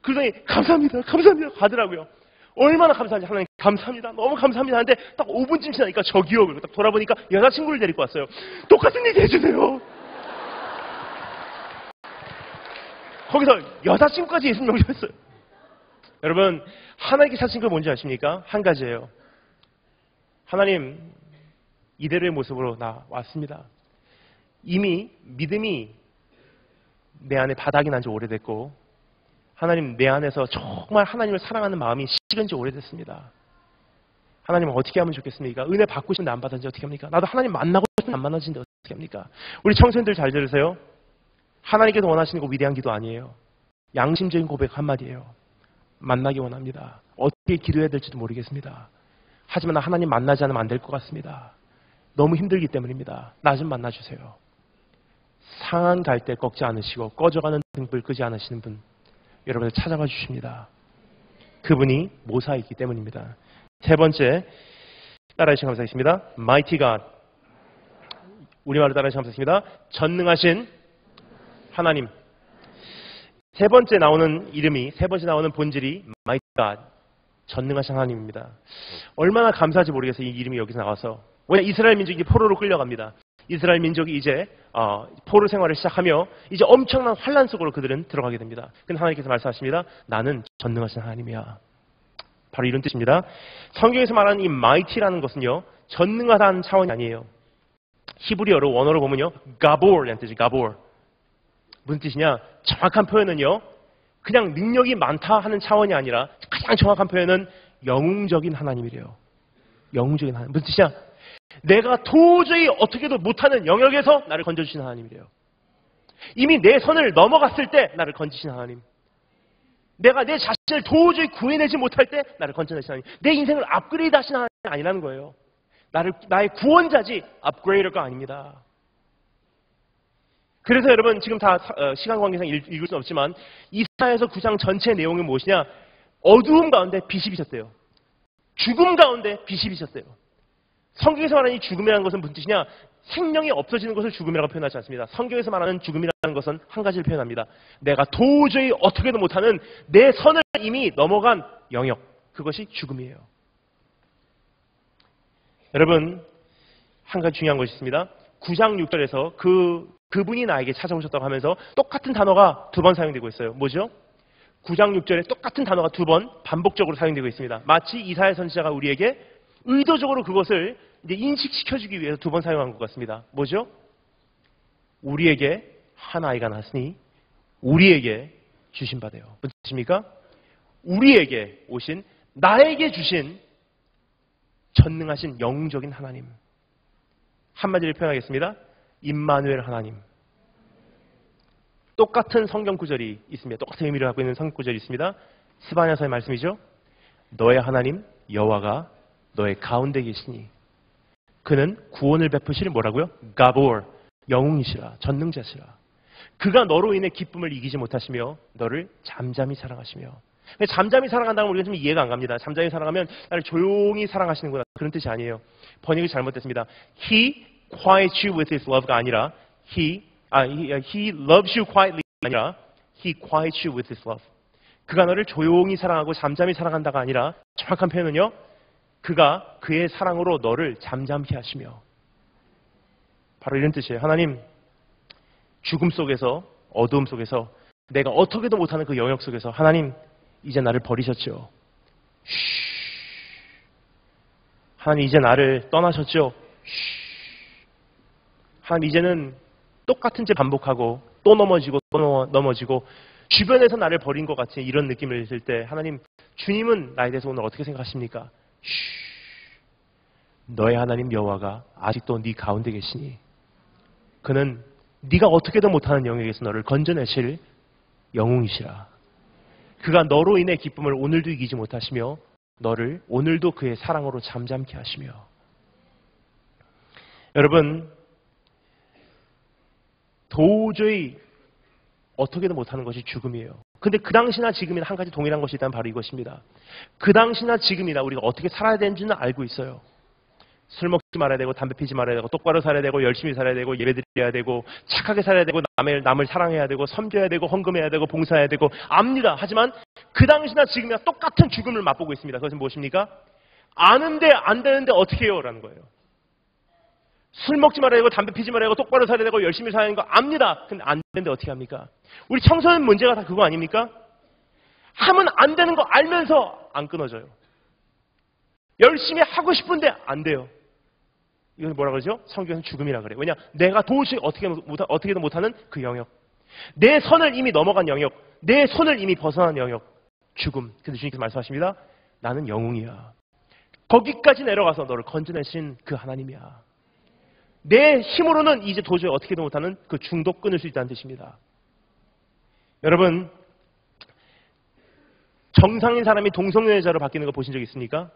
그러더니 감사합니다. 감사합니다. 가더라고요. 얼마나 감사한지 하나님 감사합니다. 너무 감사합니다. 하는데 딱 5분쯤 지나니까 저기요. 그리고 딱 돌아보니까 여자친구를 데리고 왔어요. 똑같은 얘기 해주세요. 거기서 여자친구까지 예수님 영접했어요. 여러분 하나님께 찾으신 거 뭔지 아십니까? 한 가지예요. 하나님 이대로의 모습으로 나 왔습니다. 이미 믿음이 내 안에 바닥이 난 지 오래됐고 하나님 내 안에서 정말 하나님을 사랑하는 마음이 식은 지 오래됐습니다. 하나님 어떻게 하면 좋겠습니까? 은혜 받고 싶은데 안 받았는지 어떻게 합니까? 나도 하나님 만나고 싶은데 안 만나지는데 어떻게 합니까? 우리 청소년들 잘 들으세요. 하나님께서 원하시는 거 위대한 기도 아니에요. 양심적인 고백 한마디예요. 만나기 원합니다. 어떻게 기도해야 될지도 모르겠습니다. 하지만 나 하나님 만나지 않으면 안 될 것 같습니다. 너무 힘들기 때문입니다. 나 좀 만나주세요. 상한 갈 때 꺾지 않으시고 꺼져가는 등불 끄지 않으시는 분 여러분을 찾아가 주십니다. 그분이 모사이기 때문입니다. 세 번째 따라하시면 감사하겠습니다. Mighty God. 우리말로 따라하시면 감사하겠습니다. 전능하신 하나님. 세 번째 나오는 이름이 세 번째 나오는 본질이 Mighty God. 전능하신 하나님입니다. 얼마나 감사한지 모르겠어요. 이 이름이 여기서 나와서. 왜냐 이스라엘 민족이 포로로 끌려갑니다. 이스라엘 민족이 이제 포로 생활을 시작하며 이제 엄청난 환란 속으로 그들은 들어가게 됩니다. 근데 하나님께서 말씀하십니다. 나는 전능하신 하나님이야. 바로 이런 뜻입니다. 성경에서 말하는 이 mighty라는 것은요. 전능하다는 차원이 아니에요. 히브리어로 원어로 보면요. 가보르라는 뜻이 가보르. 무슨 뜻이냐? 정확한 표현은요. 그냥 능력이 많다 하는 차원이 아니라 가장 정확한 표현은 영웅적인 하나님이래요. 영웅적인 하나님. 무슨 뜻이냐? 내가 도저히 어떻게도 못하는 영역에서 나를 건져주신 하나님이래요. 이미 내 선을 넘어갔을 때 나를 건지신 하나님. 내가 내 자신을 도저히 구해내지 못할 때 나를 건져내신 하나님. 내 인생을 업그레이드 하신 하나님이 아니라는 거예요. 나의 구원자지 업그레이더가 아닙니다. 그래서 여러분 지금 다 시간 관계상 읽을 수는 없지만 이사야서 9장 전체 내용이 무엇이냐? 어두움 가운데 빛이 비쳤대요. 죽음 가운데 빛이 비쳤대요. 성경에서 말하는 이 죽음이라는 것은 무슨 뜻이냐? 생명이 없어지는 것을 죽음이라고 표현하지 않습니다. 성경에서 말하는 죽음이라는 것은 한 가지를 표현합니다. 내가 도저히 어떻게도 못하는 내 선을 이미 넘어간 영역. 그것이 죽음이에요. 여러분 한 가지 중요한 것이 있습니다. 9장 6절에서 그분이 나에게 찾아오셨다고 하면서 똑같은 단어가 두 번 사용되고 있어요. 뭐죠? 9장 6절에 똑같은 단어가 두 번 반복적으로 사용되고 있습니다. 마치 이사야 선지자가 우리에게 의도적으로 그것을 이제 인식시켜주기 위해서 두 번 사용한 것 같습니다. 뭐죠? 우리에게 한 아이가 낳았으니 우리에게 주신 바돼요. 무슨 뜻입니까? 우리에게 오신 나에게 주신 전능하신 영웅적인 하나님. 한마디로 표현하겠습니다. 임마누엘 하나님. 똑같은 성경 구절이 있습니다. 똑같은 의미를 갖고 있는 성경 구절이 있습니다. 스바냐서의 말씀이죠. 너의 하나님 여호와가 너의 가운데 계시니 그는 구원을 베푸실 뭐라고요? 가보르, 영웅이시라, 전능자시라. 그가 너로 인해 기쁨을 이기지 못하시며 너를 잠잠히 사랑하시며. 잠잠히 사랑한다면 우리가 좀 이해가 안 갑니다. 잠잠히 사랑하면 나를 조용히 사랑하시는구나. 그런 뜻이 아니에요. 번역이 잘못됐습니다. He quiets you with his love가 아니라 he loves you quietly 아니라 he quiets you with his love. 그가 너를 조용히 사랑하고 잠잠히 사랑한다가 아니라 정확한 표현은요. 그가 그의 사랑으로 너를 잠잠케 하시며. 바로 이런 뜻이에요. 하나님 죽음 속에서 어두움 속에서 내가 어떻게도 못하는 그 영역 속에서 하나님 이제 나를 버리셨죠. 하나님 이제 나를 떠나셨죠. 하나님 이제는 똑같은 죄 반복하고 또 넘어지고 또 넘어지고 주변에서 나를 버린 것 같은 이런 느낌을 들 때 하나님 주님은 나에 대해서 오늘 어떻게 생각하십니까? 너의 하나님 여호와가 아직도 네 가운데 계시니 그는 네가 어떻게도 못하는 영역에서 너를 건져내실 영웅이시라. 그가 너로 인해 기쁨을 오늘도 이기지 못하시며 너를 오늘도 그의 사랑으로 잠잠케 하시며. 여러분 도저히 어떻게도 못하는 것이 죽음이에요. 근데 그 당시나 지금이나 한 가지 동일한 것이 있다면 바로 이것입니다. 그 당시나 지금이나 우리가 어떻게 살아야 되는지는 알고 있어요. 술 먹지 말아야 되고, 담배 피지 말아야 되고, 똑바로 살아야 되고, 열심히 살아야 되고, 예배드려야 되고, 착하게 살아야 되고, 남을 사랑해야 되고, 섬겨야 되고, 헌금해야 되고, 봉사해야 되고, 압니다. 하지만 그 당시나 지금이나 똑같은 죽음을 맛보고 있습니다. 그것은 무엇입니까? 아는데 안 되는데 어떻게 해요? 라는 거예요. 술 먹지 말아야 되고, 담배 피지 말아야 되고, 똑바로 살아야 되고, 열심히 살아야 되는 거 압니다. 근데 안 되는데 어떻게 합니까? 우리 청소년 문제가 다 그거 아닙니까? 하면 안 되는 거 알면서 안 끊어져요. 열심히 하고 싶은데 안 돼요. 이건 뭐라 그러죠? 성경에서는 죽음이라 그래요. 왜냐? 내가 도저히 어떻게도 못하는 그 영역. 내 선을 이미 넘어간 영역. 내 손을 이미 벗어난 영역. 죽음. 근데 주님께서 말씀하십니다. 나는 영웅이야. 거기까지 내려가서 너를 건져내신 그 하나님이야. 내 힘으로는 이제 도저히 어떻게도 못하는 그 중독 끊을 수 있다는 뜻입니다. 여러분, 정상인 사람이 동성연애자로 바뀌는 거 보신 적 있습니까?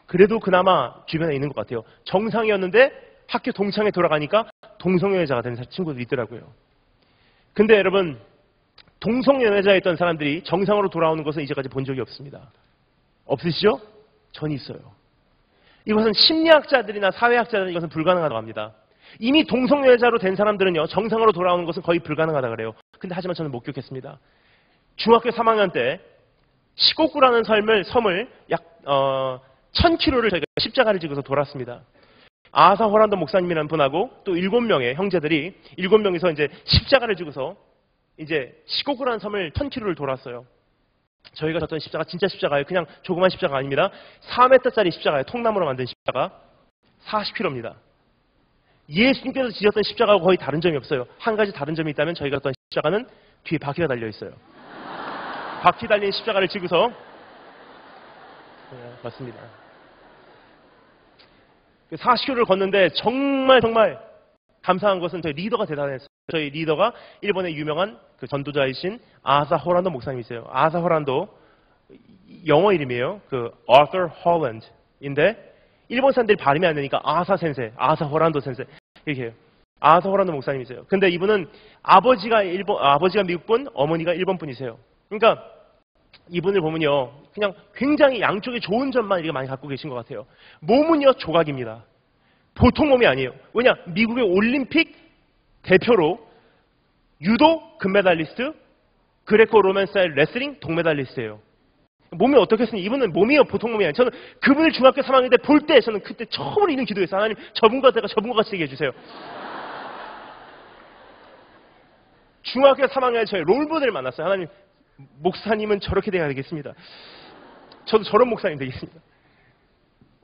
그래도 그나마 주변에 있는 것 같아요. 정상이었는데 학교 동창회 돌아가니까 동성연애자가 된 친구들이 있더라고요. 근데 여러분, 동성연애자였던 사람들이 정상으로 돌아오는 것은 이제까지 본 적이 없습니다. 없으시죠? 전 있어요. 이것은 심리학자들이나 사회학자들은 이것은 불가능하다고 합니다. 이미 동성연애자로 된 사람들은요, 정상으로 돌아오는 것은 거의 불가능하다 그래요. 근데 하지만 저는 목격했습니다. 중학교 3학년 때 시곡구라는 섬을 약 1000km를 저희가 십자가를 지고서 돌았습니다. 아사 호란도 목사님이라는 분하고 또 7명의 형제들이 7명이서 이제 십자가를 지고서 이제 시곡구라는 섬을 1000km를 돌았어요. 저희가 졌던 십자가 진짜 십자가예요. 그냥 조그만 십자가 아닙니다. 4m짜리 십자가예요. 통나무로 만든 십자가. 40km입니다. 예수님께서 지셨던 십자가하고 거의 다른 점이 없어요. 한 가지 다른 점이 있다면 저희가 졌던 십자가는 뒤에 바퀴가 달려 있어요. 바퀴 달린 십자가를 지고서 맞습니다. 40km를 걷는데 정말 감사한 것은 저희 리더가 대단했어요. 저희 리더가 일본의 유명한 그 전도자이신 아사 호란도 목사님이세요. 아사 호란도 영어 이름이에요. 그 Arthur Holland인데 일본 사람들이 발음이 안 되니까 아사 센세, 아사 호란도 센세 이렇게 해요. 아사 호란도 목사님이세요. 근데 이분은 아버지가 미국 분, 어머니가 일본 분이세요. 그러니까 이분을 보면요, 그냥 굉장히 양쪽에 좋은 점만 이렇게 많이 갖고 계신 것 같아요. 몸은요, 조각입니다. 보통 몸이 아니에요. 왜냐? 미국의 올림픽 대표로 유도 금메달리스트, 그레코 로맨 스타일 레슬링 동메달리스트예요. 몸이 어떻겠습니까? 이분은 몸이요, 보통 몸이 아니에요. 저는 그분을 중학교 3학년 때 볼 때 저는 그때 처음으로 이런 기도했어요. 하나님, 저분과 같이 되게 해주세요. 중학교 3학년에 저희 롤모델을 만났어요. 하나님, 목사님은 저렇게 돼야 되겠습니다. 저도 저런 목사님 되겠습니다.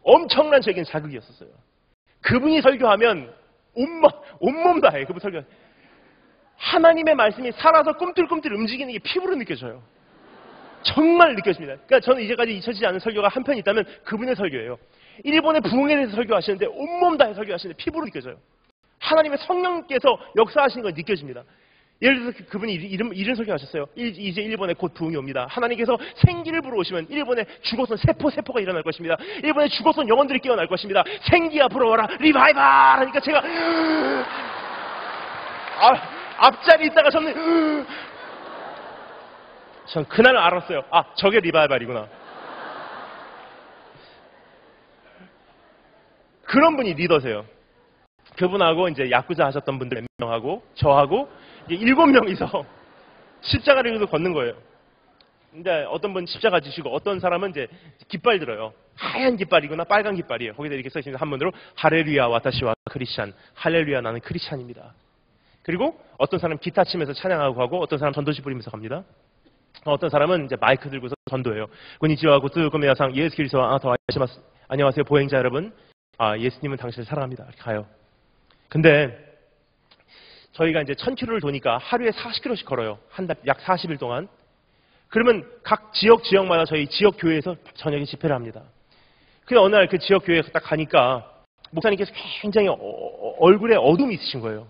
엄청난 저에겐 자극이었었어요. 그분이 설교하면 온몸 다 해요. 그분 설교. 하나님의 말씀이 살아서 꿈틀꿈틀 움직이는 게 피부로 느껴져요. 정말 느껴집니다. 그러니까 저는 이제까지 잊혀지지 않은 설교가 한 편 있다면 그분의 설교예요. 일본의 부흥에 대해서 설교하시는데 온몸 다 설교하시는데 피부로 느껴져요. 하나님의 성령께서 역사하시는 걸 느껴집니다. 예를 들어서 그분이 이런 설교하셨어요. 이제 일본에 곧 부흥이 옵니다. 하나님께서 생기를 불어오시면 일본에 죽었던 세포가 일어날 것입니다. 일본에 죽었던 영혼들이 깨어날 것입니다. 생기야 불어와라 리바이벌 하니까 제가 앞자리에 있다가 전 그날 알았어요. 아, 저게 리바이벌이구나. 그런 분이 리더세요. 그분하고 이제 야쿠자 하셨던 분들 몇 명하고 저하고 이제 7명이서 십자가를 이렇게 걷는 거예요. 근데 어떤 분 십자가 지시고 어떤 사람은 이제 깃발 들어요. 하얀 깃발이거나 빨간 깃발이에요. 거기다 이렇게 써 있습니다. 한문으로 할렐루야 와타시와 크리스찬. 할렐루야 나는 크리스찬입니다. 그리고 어떤 사람 기타 치면서 찬양하고 가고 어떤 사람 전도시 부리면서 갑니다. 어떤 사람은 이제 마이크 들고서 전도해요. 고니치와 고뜨고메야상 예수 그리스도와 아나타 와이시마스. 안녕하세요 보행자 여러분. 예수님은 당신을 사랑합니다. 이렇게 가요. 근데 저희가 이제 1000km를 도니까 하루에 40km씩 걸어요. 한 달 약 40일 동안. 그러면 각 지역마다 저희 지역 교회에서 저녁에 집회를 합니다. 근데 어느 날 그 지역 교회에 딱 가니까 목사님께서 굉장히 얼굴에 어둠이 있으신 거예요.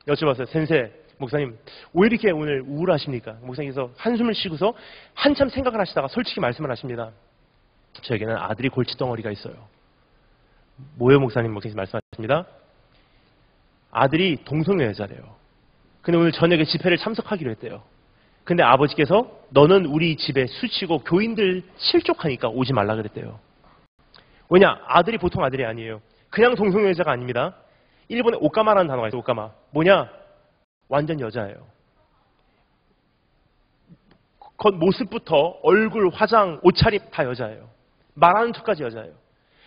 여쭤봤어요. 센세 목사님 왜 이렇게 오늘 우울하십니까? 목사님께서 한숨을 쉬고서 한참 생각을 하시다가 솔직히 말씀을 하십니다. 저에게는 아들이 골칫덩어리가 있어요. 뭐요 목사님? 목사님 말씀하십니다. 아들이 동성여자래요. 근데 오늘 저녁에 집회를 참석하기로 했대요. 근데 아버지께서 너는 우리 집에 수치고 교인들 실족하니까 오지 말라 그랬대요. 왜냐? 아들이 보통 아들이 아니에요. 그냥 동성여자가 아닙니다. 일본에 오까마라는 단어가 있어요. 오까마. 뭐냐? 완전 여자예요. 겉모습부터 얼굴, 화장, 옷차림 다 여자예요. 말하는 척까지 여자예요.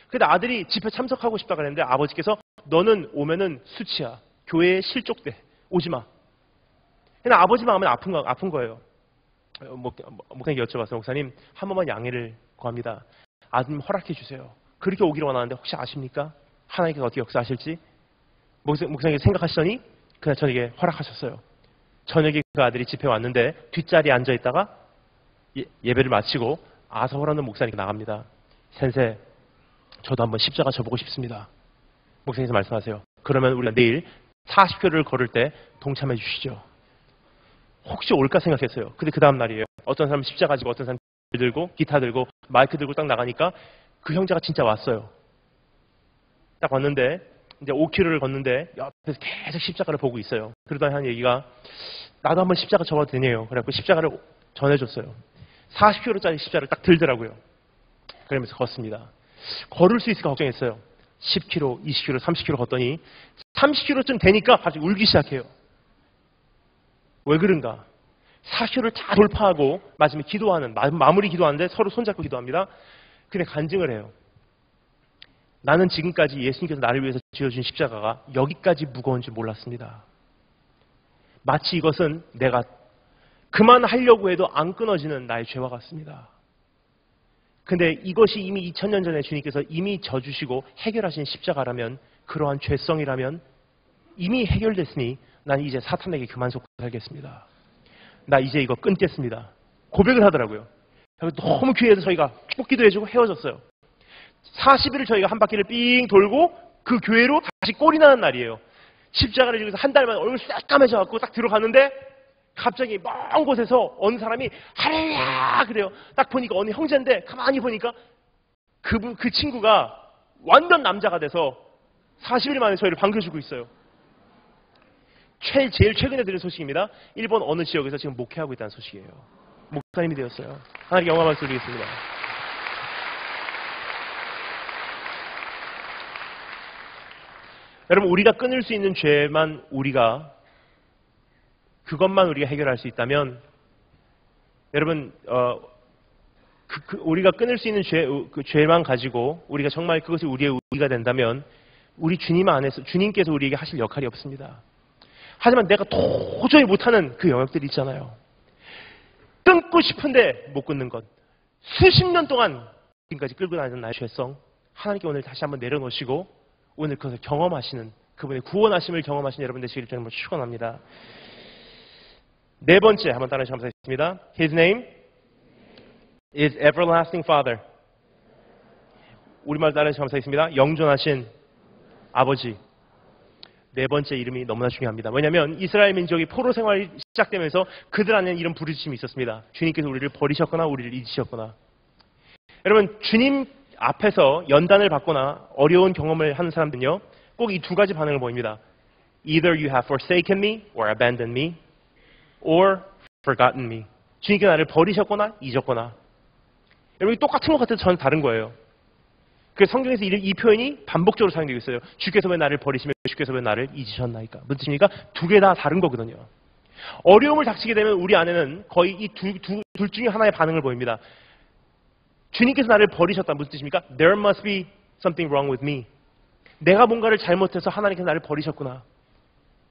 근데 아들이 집회 참석하고 싶다 그랬는데 아버지께서 너는 오면은 수치야. 교회에 실족돼. 오지 마. 근데 아버지 마음은 아픈 거예요. 목사님께 여쭤봤어요. 목사님, 한 번만 양해를 구합니다. 아드님 허락해 주세요. 그렇게 오기를 원하는데 혹시 아십니까? 하나님께서 어떻게 역사하실지? 목사님께 생각하시더니 그날 저녁에 허락하셨어요. 저녁에 그 아들이 집회에 왔는데 뒷자리에 앉아있다가 예배를 마치고 아사호라는 목사님께 나갑니다. 센세, 저도 한번 십자가 져보고 싶습니다. 목사님께서 말씀하세요. 그러면 우리가 내일 40km를 걸을 때 동참해 주시죠. 혹시 올까 생각했어요. 근데 그 다음 날이에요. 어떤 사람은 십자가 지고 어떤 사람은 들고 기타 들고 마이크 들고 딱 나가니까 그 형제가 진짜 왔어요. 딱 왔는데 이제 5km를 걷는데 옆에서 계속 십자가를 보고 있어요. 그러다 한 얘기가 나도 한번 십자가 접어도 되네요. 그래갖고 십자가를 전해줬어요. 40km짜리 십자가를 딱 들더라고요. 그러면서 걷습니다. 걸을 수 있을까 걱정했어요. 10km, 20km, 30km 걷더니 30km쯤 되니까 갑자기 울기 시작해요. 왜 그런가? 40km를 다 돌파하고 마지막에 기도하는, 마무리 기도하는데 서로 손잡고 기도합니다. 근데 간증을 해요. 나는 지금까지 예수님께서 나를 위해서 지어준 십자가가 여기까지 무거운 줄 몰랐습니다. 마치 이것은 내가 그만하려고 해도 안 끊어지는 나의 죄와 같습니다. 근데 이것이 이미 2000년 전에 주님께서 이미 져주시고 해결하신 십자가라면, 그러한 죄성이라면 이미 해결됐으니 난 이제 사탄에게 그만 속고 살겠습니다. 나 이제 이거 끊겠습니다. 고백을 하더라고요. 너무 귀해서 저희가 꼭 기도해주고 헤어졌어요. 40일을 저희가 한 바퀴를 삥 돌고 그 교회로 다시 꼴이 나는 날이에요. 십자가를 지고서 한 달 만에 얼굴 새까매져 갖고 딱 들어가는데 갑자기 먼 곳에서 어느 사람이 할렐루야 그래요. 딱 보니까 어느 형제인데 가만히 보니까 그 친구가 완전 남자가 돼서 40일 만에 저희를 반겨주고 있어요. 제일 최근에 들은 소식입니다. 일본 어느 지역에서 지금 목회하고 있다는 소식이에요. 목사님이 되었어요. 하나님께 영광 말씀 드리겠습니다. 여러분, 우리가 끊을 수 있는 죄만 그것만 우리가 해결할 수 있다면, 여러분, 우리가 끊을 수 있는 그 죄만 가지고 우리가 정말 그것이 우리의 의가 된다면, 우리 주님 안에서 주님께서 우리에게 하실 역할이 없습니다. 하지만 내가 도저히 못하는 그 영역들이 있잖아요. 끊고 싶은데 못 끊는 것. 수십 년 동안 지금까지 끌고 다니던 나의 죄성, 하나님께 오늘 다시 한번 내려놓으시고 오늘 그것을 경험하시는, 그분의 구원하심을 경험하시는 여러분 되시기를 정말 축원합니다. 네 번째 한번 따라서 감사했습니다. His name is Everlasting Father. 우리말 따라서 감사했습니다. 영존하신 아버지. 네 번째 이름이 너무나 중요합니다. 왜냐하면 이스라엘 민족이 포로 생활이 시작되면서 그들 안에는 이런 부르짖음이 있었습니다. 주님께서 우리를 버리셨거나 우리를 잊으셨거나. 여러분, 주님 앞에서 연단을 받거나 어려운 경험을 하는 사람들은요, 꼭 이 두 가지 반응을 보입니다. Either you have forsaken me or abandoned me or forgotten me. 주님께서 나를 버리셨거나 잊었거나. 여러분, 똑같은 것 같아도 저는 다른 거예요. 그 성경에서 이 표현이 반복적으로 사용되고 있어요. 주께서 왜 나를 버리시며 주께서 왜 나를 잊으셨나이까. 무슨 뜻입니까? 두 개 다 다른 거거든요. 어려움을 닥치게 되면 우리 안에는 거의 이 둘 중에 하나의 반응을 보입니다. 주님께서 나를 버리셨다. 무슨 뜻입니까? There must be something wrong with me. 내가 뭔가를 잘못해서 하나님께서 나를 버리셨구나.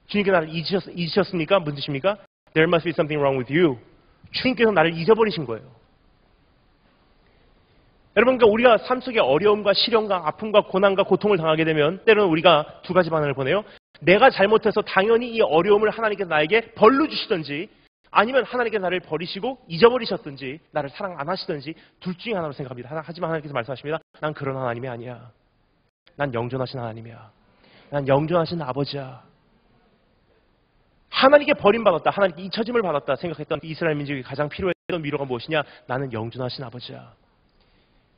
주님께서 나를 잊으셨습니까? 무슨 뜻입니까? There must be something wrong with you. 주님께서 나를 잊어버리신 거예요. 여러분, 그러니까 우리가 삶 속에 어려움과 시련과 아픔과 고난과 고통을 당하게 되면 때로는 우리가 두 가지 반응을 보내요. 내가 잘못해서 당연히 이 어려움을 하나님께서 나에게 벌로 주시든지, 아니면 하나님께서 나를 버리시고 잊어버리셨든지, 나를 사랑 안 하시든지, 둘 중에 하나로 생각합니다. 하지만 하나님께서 말씀하십니다. 난 그런 하나님이 아니야. 난 영존하신 하나님이야. 난 영존하신 아버지야. 하나님께 버림받았다, 하나님께 잊혀짐을 받았다 생각했던 이스라엘 민족이 가장 필요했던 위로가 무엇이냐? 나는 영존하신 아버지야.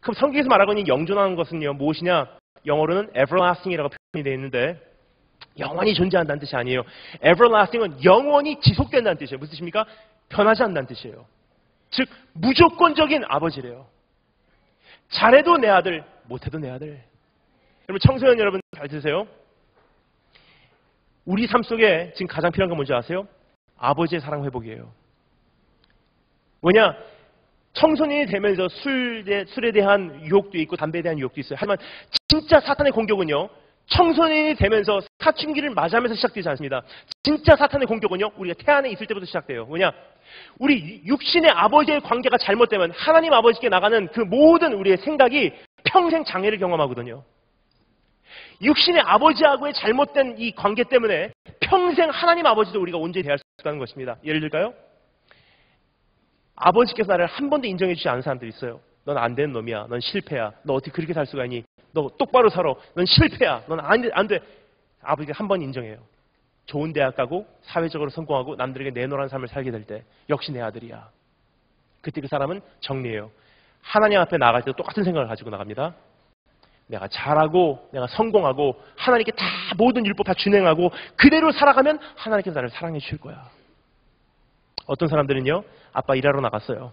그럼 성경에서 말하고 있는 영존하는 것은요, 무엇이냐? 영어로는 everlasting이라고 표현이 되어 있는데, 영원히 존재한다는 뜻이 아니에요. everlasting은 영원히 지속된다는 뜻이에요. 무슨 뜻입니까? 변하지 않는다는 뜻이에요. 즉 무조건적인 아버지래요. 잘해도 내 아들, 못해도 내 아들. 여러분 청소년 여러분 잘 들으세요. 우리 삶 속에 지금 가장 필요한 건 뭔지 아세요? 아버지의 사랑 회복이에요. 뭐냐? 청소년이 되면서 술에 대한 유혹도 있고 담배에 대한 유혹도 있어요. 하지만 진짜 사탄의 공격은요. 청소년이 되면서 사춘기를 맞이하면서 시작되지 않습니다. 진짜 사탄의 공격은요. 우리가 태안에 있을 때부터 시작돼요. 뭐냐? 우리 육신의 아버지의 관계가 잘못되면 하나님 아버지께 나가는 그 모든 우리의 생각이 평생 장애를 경험하거든요. 육신의 아버지하고의 잘못된 이 관계 때문에 평생 하나님 아버지도 우리가 온전히 대할 수 없다는 것입니다. 예를 들까요? 아버지께서 나를 한 번도 인정해 주지 않은 사람들이 있어요. 넌 안 되는 놈이야. 넌 실패야. 너 어떻게 그렇게 살 수가 있니? 너 똑바로 살아. 넌 실패야. 넌 안 돼. 아버지가 한 번 인정해요. 좋은 대학 가고 사회적으로 성공하고 남들에게 내놓으라는 삶을 살게 될 때 역시 내 아들이야. 그때 그 사람은 정리해요. 하나님 앞에 나갈 때도 똑같은 생각을 가지고 나갑니다. 내가 잘하고 내가 성공하고 하나님께 다 모든 율법 다 준행하고 그대로 살아가면 하나님께서 나를 사랑해 주실 거야. 어떤 사람들은요. 아빠 일하러 나갔어요.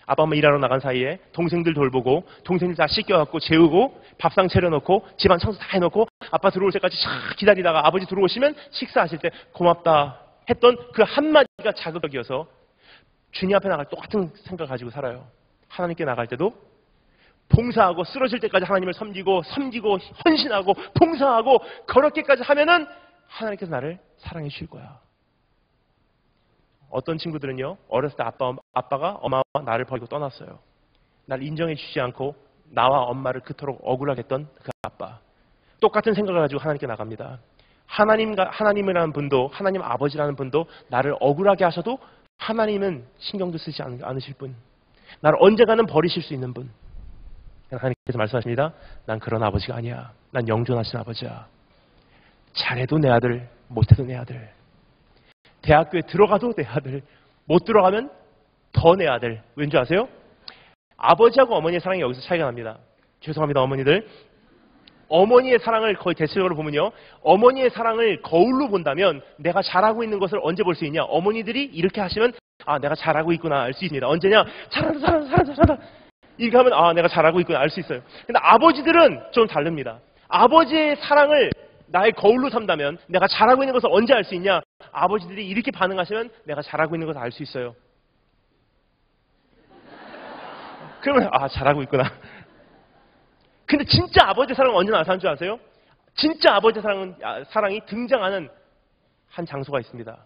아빠 엄마 일하러 나간 사이에 동생들 돌보고 동생들 다 씻겨갖고 재우고 밥상 차려놓고 집안 청소 다 해놓고 아빠 들어올 때까지 샥 기다리다가 아버지 들어오시면 식사하실 때 고맙다 했던 그 한마디가 자극적이어서 주님 앞에 나갈 똑같은 생각을 가지고 살아요. 하나님께 나갈 때도 봉사하고 쓰러질 때까지 하나님을 섬기고 헌신하고 봉사하고 그렇게까지 하면은 하나님께서 나를 사랑해 주실 거야. 어떤 친구들은요. 어렸을 때 아빠가 엄마와 나를 버리고 떠났어요. 나를 인정해 주지 않고 나와 엄마를 그토록 억울하게 했던 그 아빠. 똑같은 생각을 가지고 하나님께 나갑니다. 하나님이라는 분도 하나님 아버지라는 분도 나를 억울하게 하셔도 하나님은 신경도 쓰지 않으실 분. 나를 언젠가는 버리실 수 있는 분. 하나님께서 말씀하십니다. 난 그런 아버지가 아니야. 난 영존하신 아버지야. 잘해도 내 아들, 못해도 내 아들. 대학교에 들어가도 내 아들, 못 들어가면 더 내 아들. 왠지 아세요? 아버지하고 어머니의 사랑이 여기서 차이가 납니다. 죄송합니다, 어머니들. 어머니의 사랑을 거의 대체적으로 보면요. 어머니의 사랑을 거울로 본다면 내가 잘하고 있는 것을 언제 볼 수 있냐? 어머니들이 이렇게 하시면 아, 내가 잘하고 있구나 알 수 있습니다. 언제냐? 잘한다. 이렇게 하면 아, 내가 잘하고 있구나 알 수 있어요. 근데 아버지들은 좀 다릅니다. 아버지의 사랑을 나의 거울로 삼다면 내가 잘하고 있는 것을 언제 알 수 있냐? 아버지들이 이렇게 반응하시면 내가 잘하고 있는 것을 알 수 있어요. 그러면 아, 잘하고 있구나. 근데 진짜 아버지의 사랑은 언제 나타나는 줄 아세요? 진짜 아버지의 사랑이 등장하는 한 장소가 있습니다.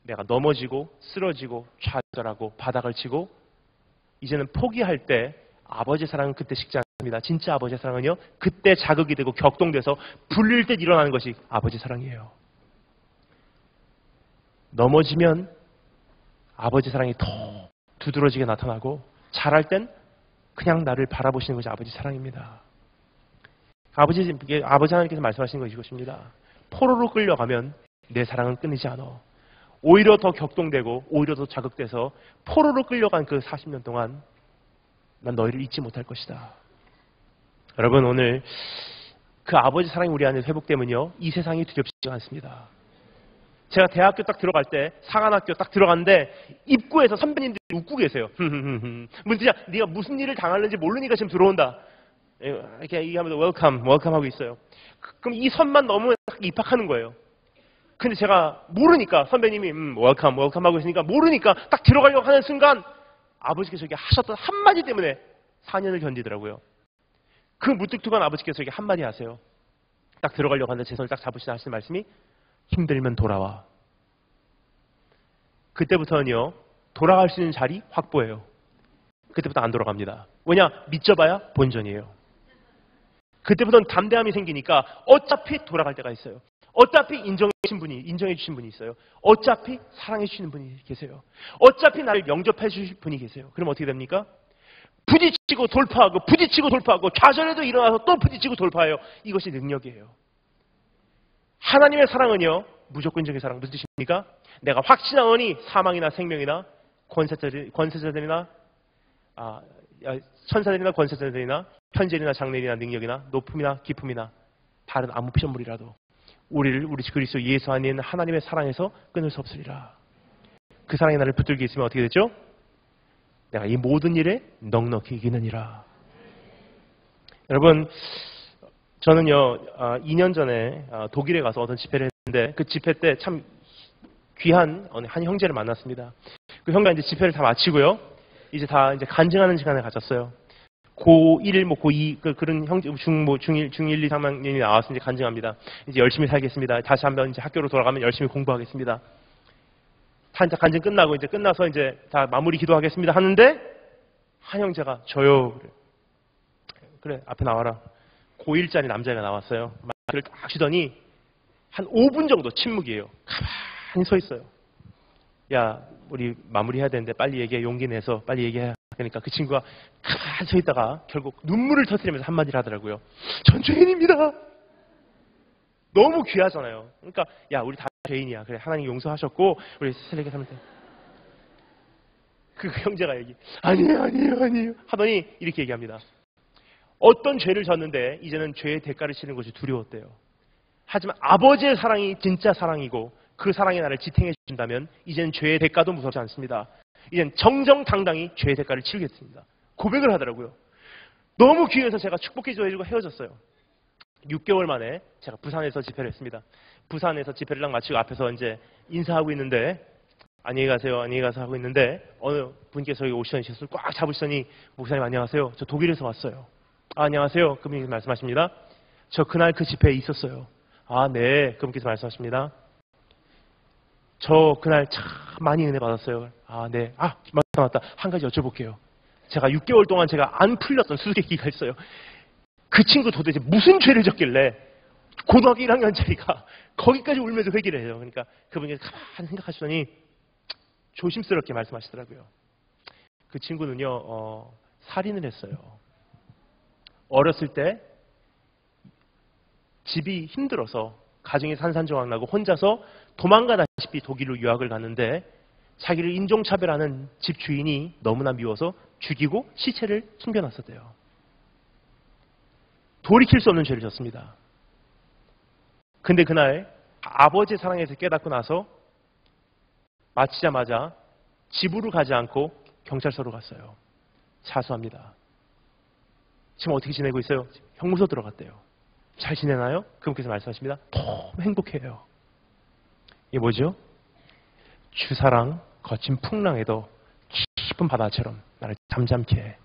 내가 넘어지고 쓰러지고 좌절하고 바닥을 치고 이제는 포기할 때 아버지의 사랑은 그때 식지 않습니다. 진짜 아버지의 사랑은요. 그때 자극이 되고 격동돼서 불릴 때 일어나는 것이 아버지의 사랑이에요. 넘어지면 아버지의 사랑이 더 두드러지게 나타나고 잘할 땐 그냥 나를 바라보시는 것이 아버지 사랑입니다. 아버지 하나님께서 말씀하시는 것이 이것입니다. 포로로 끌려가면 내 사랑은 끊이지 않아. 오히려 더 격동되고 오히려 더 자극돼서 포로로 끌려간 그 40년 동안 난 너희를 잊지 못할 것이다. 여러분 오늘 그 아버지 사랑이 우리 안에 회복되면요. 이 세상이 두렵지가 않습니다. 제가 대학교 딱 들어갈 때 상한학교 딱 들어갔는데 입구에서 선배님들이 웃고 계세요. 문제야 네가 무슨 일을 당하는지 모르니까 지금 들어온다. 이렇게 얘기하면서 웰컴 하고 있어요. 그럼 이 선만 넘으면 딱 입학하는 거예요. 근데 제가 모르니까 선배님이 웰컴 하고 있으니까 모르니까 딱 들어가려고 하는 순간 아버지께서 저에게 하셨던 한마디 때문에 4년을 견디더라고요. 그 무뚝뚝한 아버지께서 저에게 한마디 하세요. 딱 들어가려고 하는데 제 손을 딱 잡으시다 하시는 말씀이 힘들면 돌아와. 그때부터는요. 돌아갈 수 있는 자리 확보해요. 그때부터 안 돌아갑니다. 왜냐? 믿져봐야 본전이에요. 그때부터는 담대함이 생기니까 어차피 돌아갈 때가 있어요. 어차피 인정해 주신 분이 있어요. 어차피 사랑해 주시는 분이 계세요. 어차피 나를 영접해 주실 분이 계세요. 그럼 어떻게 됩니까? 부딪히고 돌파하고 좌절에도 일어나서 또 부딪히고 돌파해요. 이것이 능력이에요. 하나님의 사랑은요. 무조건적인 사랑 무슨 뜻입니까? 내가 확신하오니 사망이나 생명이나 권세자들이나 천사들이나 권세자들이나 편젤이나 장래이나 능력이나 높음이나 기품이나 다른 아무 피조물이라도 우리 그리스도 예수 안에 있는 하나님의 사랑에서 끊을 수 없으리라. 그 사랑이 나를 붙들게 있으면 어떻게 됐죠? 내가 이 모든 일에 넉넉히 이기느니라. 여러분, 저는요 2년 전에 독일에 가서 어떤 집회를 했는데 그 집회 때 참 귀한 한 형제를 만났습니다. 그 형제가 이제 집회를 다 마치고요, 이제 다 이제 간증하는 시간을 가졌어요. 고1, 고2 그런 형제 중1, 2, 3학년이 나와서 이제 간증합니다. 이제 열심히 살겠습니다. 다시 한번 이제 학교로 돌아가면 열심히 공부하겠습니다. 간증 끝나고 이제 끝나서 이제 다 마무리 기도하겠습니다 하는데 한 형제가 저요. 그래 앞에 나와라. 고1짜리 남자가 나왔어요. 마이크를 딱 주더니 한 5분 정도 침묵이에요. 가만히 서 있어요. 야, 우리 마무리해야 되는데 빨리 얘기해. 용기 내서 빨리 얘기해. 그러니까 그 친구가 가만히 서 있다가 결국 눈물을 터뜨리면서 한마디를 하더라고요. 전 죄인입니다. 너무 귀하잖아요. 그러니까 야, 우리 다 죄인이야. 그래, 하나님 용서하셨고 우리 스스로에게 살면 돼. 그 형제가 아니에요 하더니 이렇게 얘기합니다. 어떤 죄를 졌는데 이제는 죄의 대가를 치는 것이 두려웠대요. 하지만 아버지의 사랑이 진짜 사랑이고 그 사랑이 나를 지탱해 준다면 이제는 죄의 대가도 무섭지 않습니다. 이젠 정정당당히 죄의 대가를 치르겠습니다. 고백을 하더라고요. 너무 귀해서 제가 축복 기도해주고 헤어졌어요. 6개월 만에 제가 부산에서 집회를 했습니다. 부산에서 집회를 딱 마치고 앞에서 이제 인사하고 있는데 안녕히 가세요 하고 있는데 어느 분께서 여기 오시더니 제 손을 꽉 잡으시더니 목사님 안녕하세요. 저 독일에서 왔어요. 아, 안녕하세요. 그분께서 말씀하십니다. 저 그날 그 집회에 있었어요. 아, 네. 그분께서 말씀하십니다. 저 그날 참 많이 은혜 받았어요. 아, 네. 아, 맞다. 한 가지 여쭤볼게요. 제가 6개월 동안 제가 안 풀렸던 수수께끼가 있어요. 그 친구 도대체 무슨 죄를 졌길래 고등학교 1학년짜리가 거기까지 울면서 회개를 해요. 그러니까 그분께서 가만히 생각하시더니 조심스럽게 말씀하시더라고요. 그 친구는요, 살인을 했어요. 어렸을 때 집이 힘들어서 가정이 산산조각나고 혼자서 도망가다시피 독일로 유학을 갔는데 자기를 인종차별하는 집 주인이 너무나 미워서 죽이고 시체를 숨겨놨었대요. 돌이킬 수 없는 죄를 졌습니다. 근데 그날 아버지의 사랑에서 깨닫고 나서 마치자마자 집으로 가지 않고 경찰서로 갔어요. 자수합니다. 지금 어떻게 지내고 있어요? 형무소 들어갔대요. 잘 지내나요? 그분께서 말씀하십니다. 너무 행복해요. 이게 뭐죠? 주사랑 거친 풍랑에도 깊은 바다처럼 나를 잠잠케 해.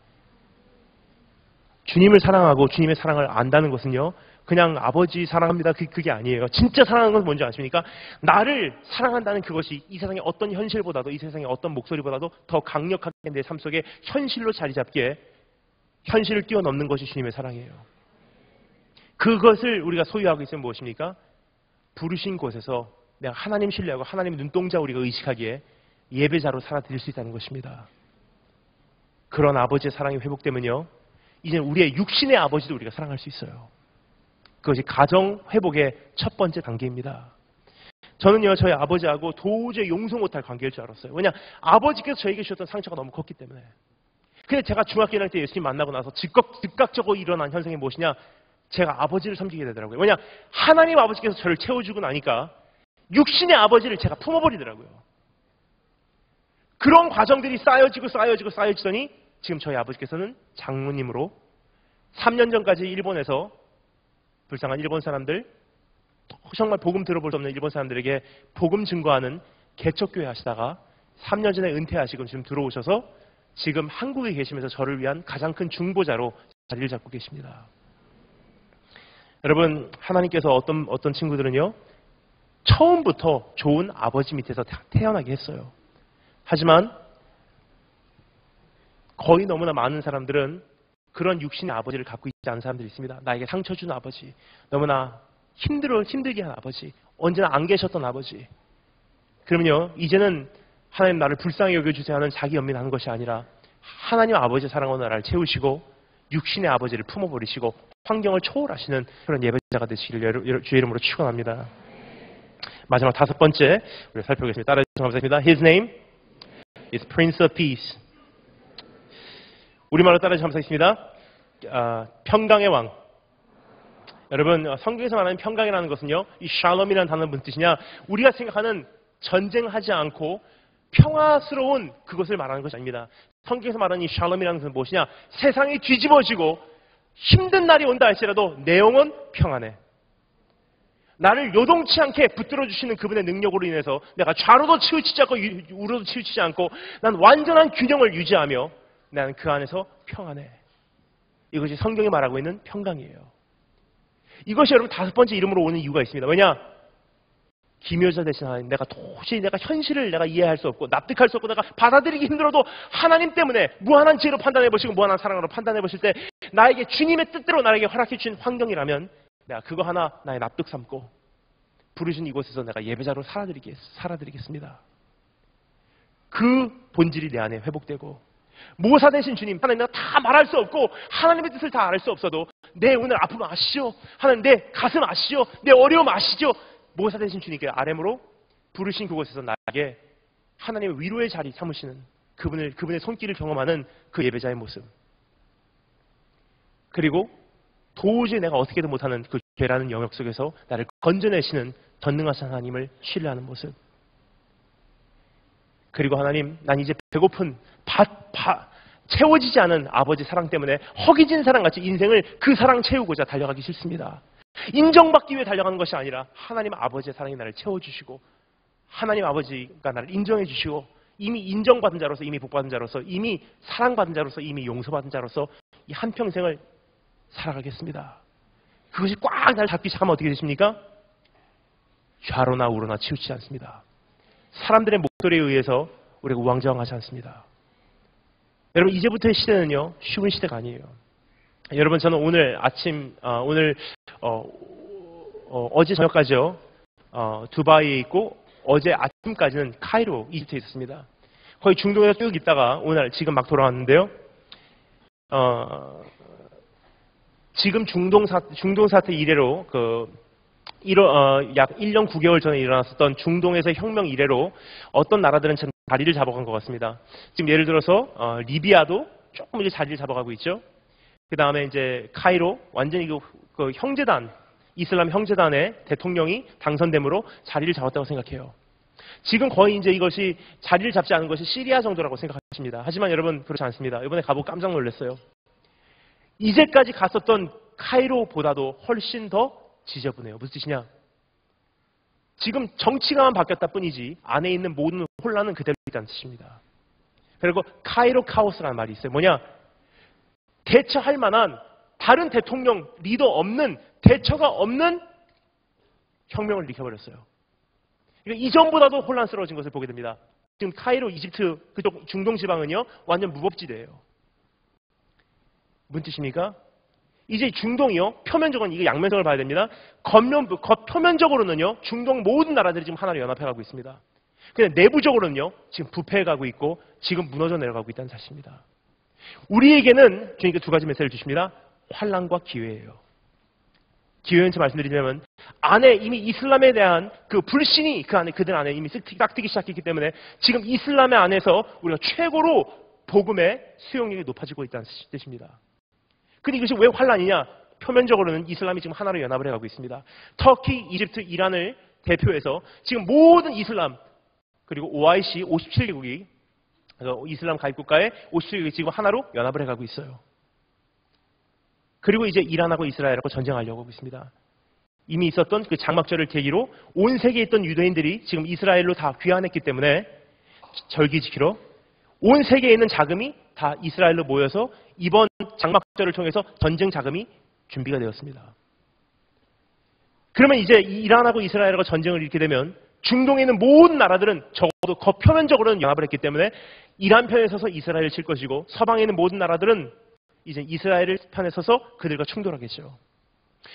주님을 사랑하고 주님의 사랑을 안다는 것은요, 그냥 아버지 사랑합니다 그게 아니에요. 진짜 사랑하는 건 뭔지 아십니까? 나를 사랑한다는 그것이 이 세상의 어떤 현실보다도 이 세상의 어떤 목소리보다도 더 강력하게 내 삶 속에 현실로 자리 잡기에 현실을 뛰어넘는 것이 주님의 사랑이에요. 그것을 우리가 소유하고 있으면 무엇입니까? 부르신 곳에서 내가 하나님 신뢰하고 하나님 눈동자 우리가 의식하기에 예배자로 살아드릴 수 있다는 것입니다. 그런 아버지의 사랑이 회복되면요, 이제 우리의 육신의 아버지도 우리가 사랑할 수 있어요. 그것이 가정 회복의 첫 번째 단계입니다. 저는요, 저희 아버지하고 도저히 용서 못할 관계일 줄 알았어요. 왜냐, 아버지께서 저에게 주셨던 상처가 너무 컸기 때문에. 근데 제가 중학교 1학년 때 예수님 만나고 나서 즉각적으로 일어난 현상이 무엇이냐? 제가 아버지를 섬기게 되더라고요. 왜냐, 하나님 아버지께서 저를 채워주고 나니까 육신의 아버지를 제가 품어버리더라고요. 그런 과정들이 쌓여지더니 지금 저희 아버지께서는 장로님으로 3년 전까지 일본에서 불쌍한 일본 사람들, 정말 복음 들어볼 수 없는 일본 사람들에게 복음 증거하는 개척교회 하시다가 3년 전에 은퇴하시고 지금 들어오셔서 지금 한국에 계시면서 저를 위한 가장 큰 중보자로 자리를 잡고 계십니다. 여러분, 하나님께서 어떤 친구들은요, 처음부터 좋은 아버지 밑에서 태어나게 했어요. 하지만 거의 너무나 많은 사람들은 그런 육신의 아버지를 갖고 있지 않은 사람들이 있습니다. 나에게 상처 준 아버지, 너무나 힘들게 한 아버지, 언제나 안 계셨던 아버지. 그러면요, 이제는 하나님 나를 불쌍히 여겨주세요 하는 자기 연민하는 것이 아니라 하나님 아버지의 사랑으로 나를 채우시고 육신의 아버지를 품어버리시고 환경을 초월하시는 그런 예배자가 되시기를 주의 이름으로 축원합니다. 마지막 5번째 우리 살펴보겠습니다. 따라해 주셔서 감사합니다. His name is Prince of Peace. 우리말로 따라해 주셔서 감사하겠습니다. 평강의 왕. 여러분, 성경에서 말하는 평강이라는 것은요, 이 샬롬이라는 단어는 무슨 뜻이냐? 우리가 생각하는 전쟁하지 않고 평화스러운 그것을 말하는 것이 아닙니다. 성경에서 말하는 이 샬롬이라는 것은 무엇이냐? 세상이 뒤집어지고 힘든 날이 온다 할지라도 내 영혼 평안해. 나를 요동치 않게 붙들어 주시는 그분의 능력으로 인해서 내가 좌로도 치우치지 않고 우로도 치우치지 않고 난 완전한 균형을 유지하며 나는 그 안에서 평안해. 이것이 성경이 말하고 있는 평강이에요. 이것이 여러분 다섯 번째 이름으로 오는 이유가 있습니다. 왜냐? 기묘자 되신 하나님, 내가 도저히 내가 현실을 내가 이해할 수 없고 납득할 수 없고 내가 받아들이기 힘들어도 하나님 때문에 무한한 지혜로 판단해 보시고 무한한 사랑으로 판단해 보실 때 나에게 주님의 뜻대로 나에게 허락해 주신 환경이라면 내가 그거 하나 나의 납득 삼고 부르신 이곳에서 내가 예배자로 살아드리겠습니다. 그 본질이 내 안에 회복되고 모사 되신 주님, 하나님 내가 다 말할 수 없고 하나님의 뜻을 다 알 수 없어도 내 오늘 아픔 아시죠? 하나님 내 가슴 아시죠? 내 어려움 아시죠? 모사 되신 주님께 RM으로 부르신 그곳에서 나에게 하나님의 위로의 자리 삼으시는 그분의 손길을 경험하는 그 예배자의 모습. 그리고 도저히 내가 어떻게도 못하는 그 죄라는 영역 속에서 나를 건져내시는 전능하신 하나님을 신뢰하는 모습. 그리고 하나님, 난 이제 배고픈 채워지지 않은 아버지 사랑 때문에 허기진 사랑같이 인생을 그 사랑 채우고자 달려가기 싫습니다. 인정받기 위해 달려가는 것이 아니라 하나님 아버지의 사랑이 나를 채워주시고 하나님 아버지가 나를 인정해 주시고 이미 인정받은 자로서, 이미 복받은 자로서, 이미 사랑받은 자로서, 이미 용서받은 자로서 이 한평생을 살아가겠습니다. 그것이 꽉 나를 잡기 시작하면 어떻게 되십니까? 좌로나 우로나 치우치지 않습니다. 사람들의 목소리에 의해서 우리가 우왕좌왕하지 않습니다. 여러분, 이제부터의 시대는요, 쉬운 시대가 아니에요. 여러분, 저는 오늘 아침, 어제 저녁까지요, 두바이에 있고, 어제 아침까지는 카이로, 이집트에 있었습니다. 거의 중동에서 쭉 있다가 오늘 지금 막 돌아왔는데요. 지금 중동 사태 이래로 약 1년 9개월 전에 일어났었던 중동에서 혁명 이래로 어떤 나라들은 자리를 잡아간 것 같습니다. 지금 예를 들어서 리비아도 조금 이제 자리를 잡아가고 있죠. 그 다음에 이제 카이로 완전히 그 형제단, 이슬람 형제단의 대통령이 당선됨으로 자리를 잡았다고 생각해요. 지금 거의 이제 이것이 자리를 잡지 않은 것이 시리아 정도라고 생각하십니다. 하지만 여러분 그렇지 않습니다. 이번에 가보고 깜짝 놀랐어요. 이제까지 갔었던 카이로보다도 훨씬 더 지저분해요. 무슨 뜻이냐? 지금 정치가만 바뀌었다 뿐이지 안에 있는 모든 혼란은 그대로 있다는 뜻입니다. 그리고 카이로 카오스라는 말이 있어요. 뭐냐? 대처할 만한 다른 대통령, 리더 없는, 대처가 없는 혁명을 일으켜버렸어요. 그러니까 이전보다도 혼란스러워진 것을 보게 됩니다. 지금 카이로, 이집트 그쪽 중동 지방은요 완전 무법지대예요. 무슨 뜻입니까? 이제 중동이요, 표면적으로는 이게 양면성을 봐야 됩니다. 표면적으로는요, 중동 모든 나라들이 지금 하나로 연합해가고 있습니다. 근데 내부적으로는요, 지금 부패해가고 있고, 지금 무너져 내려가고 있다는 사실입니다. 우리에게는 주님께 두 가지 메시지를 주십니다. 환난과 기회예요. 기회는 말씀드리자면, 안에 이미 이슬람에 대한 그 불신이 그들 안에 이미 싹 트기 시작했기 때문에, 지금 이슬람의 안에서 우리가 최고로 복음의 수용력이 높아지고 있다는 뜻입니다. 근데 이것이 왜 환란이냐? 표면적으로는 이슬람이 지금 하나로 연합을 해가고 있습니다. 터키, 이집트, 이란을 대표해서 지금 모든 이슬람 그리고 OIC 57개국이 이슬람 가입국가의 57개국이 지금 하나로 연합을 해가고 있어요. 그리고 이제 이란하고 이스라엘하고 전쟁하려고 하고 있습니다. 이미 있었던 그 장막절을 계기로 온 세계에 있던 유대인들이 지금 이스라엘로 다 귀환했기 때문에 절기 지키러 온 세계에 있는 자금이 다 이스라엘로 모여서 이번 장막절을 통해서 전쟁 자금이 준비가 되었습니다. 그러면 이제 이란하고 이스라엘하고 전쟁을 일으키게 되면 중동에 있는 모든 나라들은 적어도 표면적으로는 연합을 했기 때문에 이란 편에 서서 이스라엘을 칠 것이고 서방에 있는 모든 나라들은 이제 이스라엘 편에 서서 그들과 충돌하겠죠.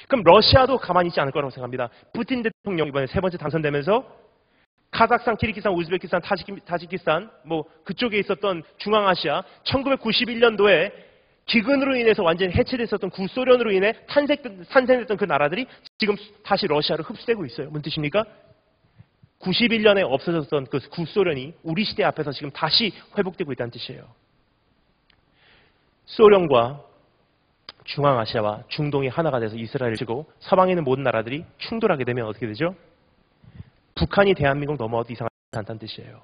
그럼 러시아도 가만히 있지 않을 거라고 생각합니다. 푸틴 대통령 이번에 세 번째 당선되면서 카자흐스탄, 키르기스탄, 우즈베키스탄, 타지키스탄, 그쪽에 있었던 중앙아시아, 1991년도에 기근으로 인해서 완전히 해체됐었던 구소련으로 인해 탄생됐던 그 나라들이 지금 다시 러시아로 흡수되고 있어요. 무슨 뜻입니까? 91년에 없어졌던 그 구소련이 우리 시대 앞에서 지금 다시 회복되고 있다는 뜻이에요. 소련과 중앙아시아와 중동이 하나가 돼서 이스라엘을 치고 서방에 있는 모든 나라들이 충돌하게 되면 어떻게 되죠? 북한이 대한민국 넘어와도 이상하지 않다는 뜻이에요.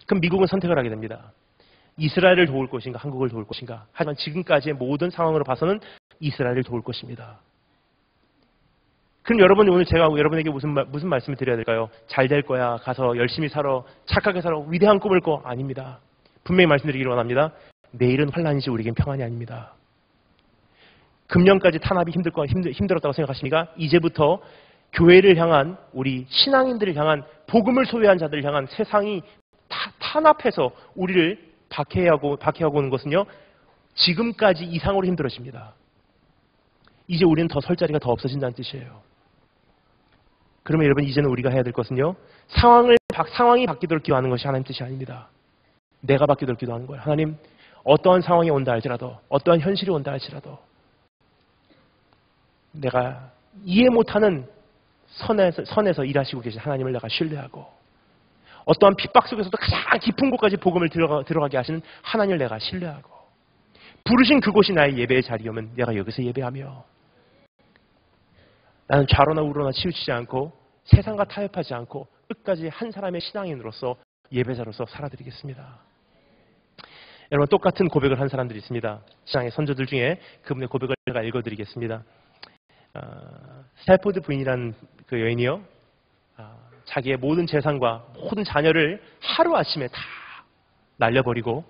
그럼 미국은 선택을 하게 됩니다. 이스라엘을 도울 것인가 한국을 도울 것인가. 하지만 지금까지의 모든 상황으로 봐서는 이스라엘을 도울 것입니다. 그럼 여러분 오늘 제가 여러분에게 무슨 말씀을 드려야 될까요? 잘 될 거야. 가서 열심히 살아. 착하게 살아. 위대한 꿈을 꿔. 아닙니다. 분명히 말씀드리기를 원합니다. 내일은 환란이지 우리에겐 평안이 아닙니다. 금년까지 탄압이 힘들었다고 생각하십니까? 이제부터 교회를 향한 우리 신앙인들을 향한 복음을 소유한 자들을 향한 세상이 탄압해서 우리를 박해하고 오는 것은요. 지금까지 이상으로 힘들어집니다. 이제 우리는 더 설 자리가 더 없어진다는 뜻이에요. 그러면 여러분 이제는 우리가 해야 될 것은요. 상황이 바뀌도록 기도하는 것이 하나님 뜻이 아닙니다. 내가 바뀌도록 기도하는 거예요. 하나님 어떠한 상황이 온다 할지라도 어떠한 현실이 온다 할지라도 내가 이해 못하는 선에서 일하시고 계신 하나님을 내가 신뢰하고 어떠한 핍박 속에서도 가장 깊은 곳까지 복음을 들어가게 하시는 하나님을 내가 신뢰하고 부르신 그곳이 나의 예배의 자리이면 내가 여기서 예배하며 나는 좌로나 우로나 치우치지 않고 세상과 타협하지 않고 끝까지 한 사람의 신앙인으로서 예배자로서 살아드리겠습니다. 여러분 똑같은 고백을 한 사람들이 있습니다. 신앙의 선조들 중에 그분의 고백을 제가 읽어드리겠습니다. 스태포드 부인이라는 그 여인이요. 자기의 모든 재산과 모든 자녀를 하루아침에 다 날려버리고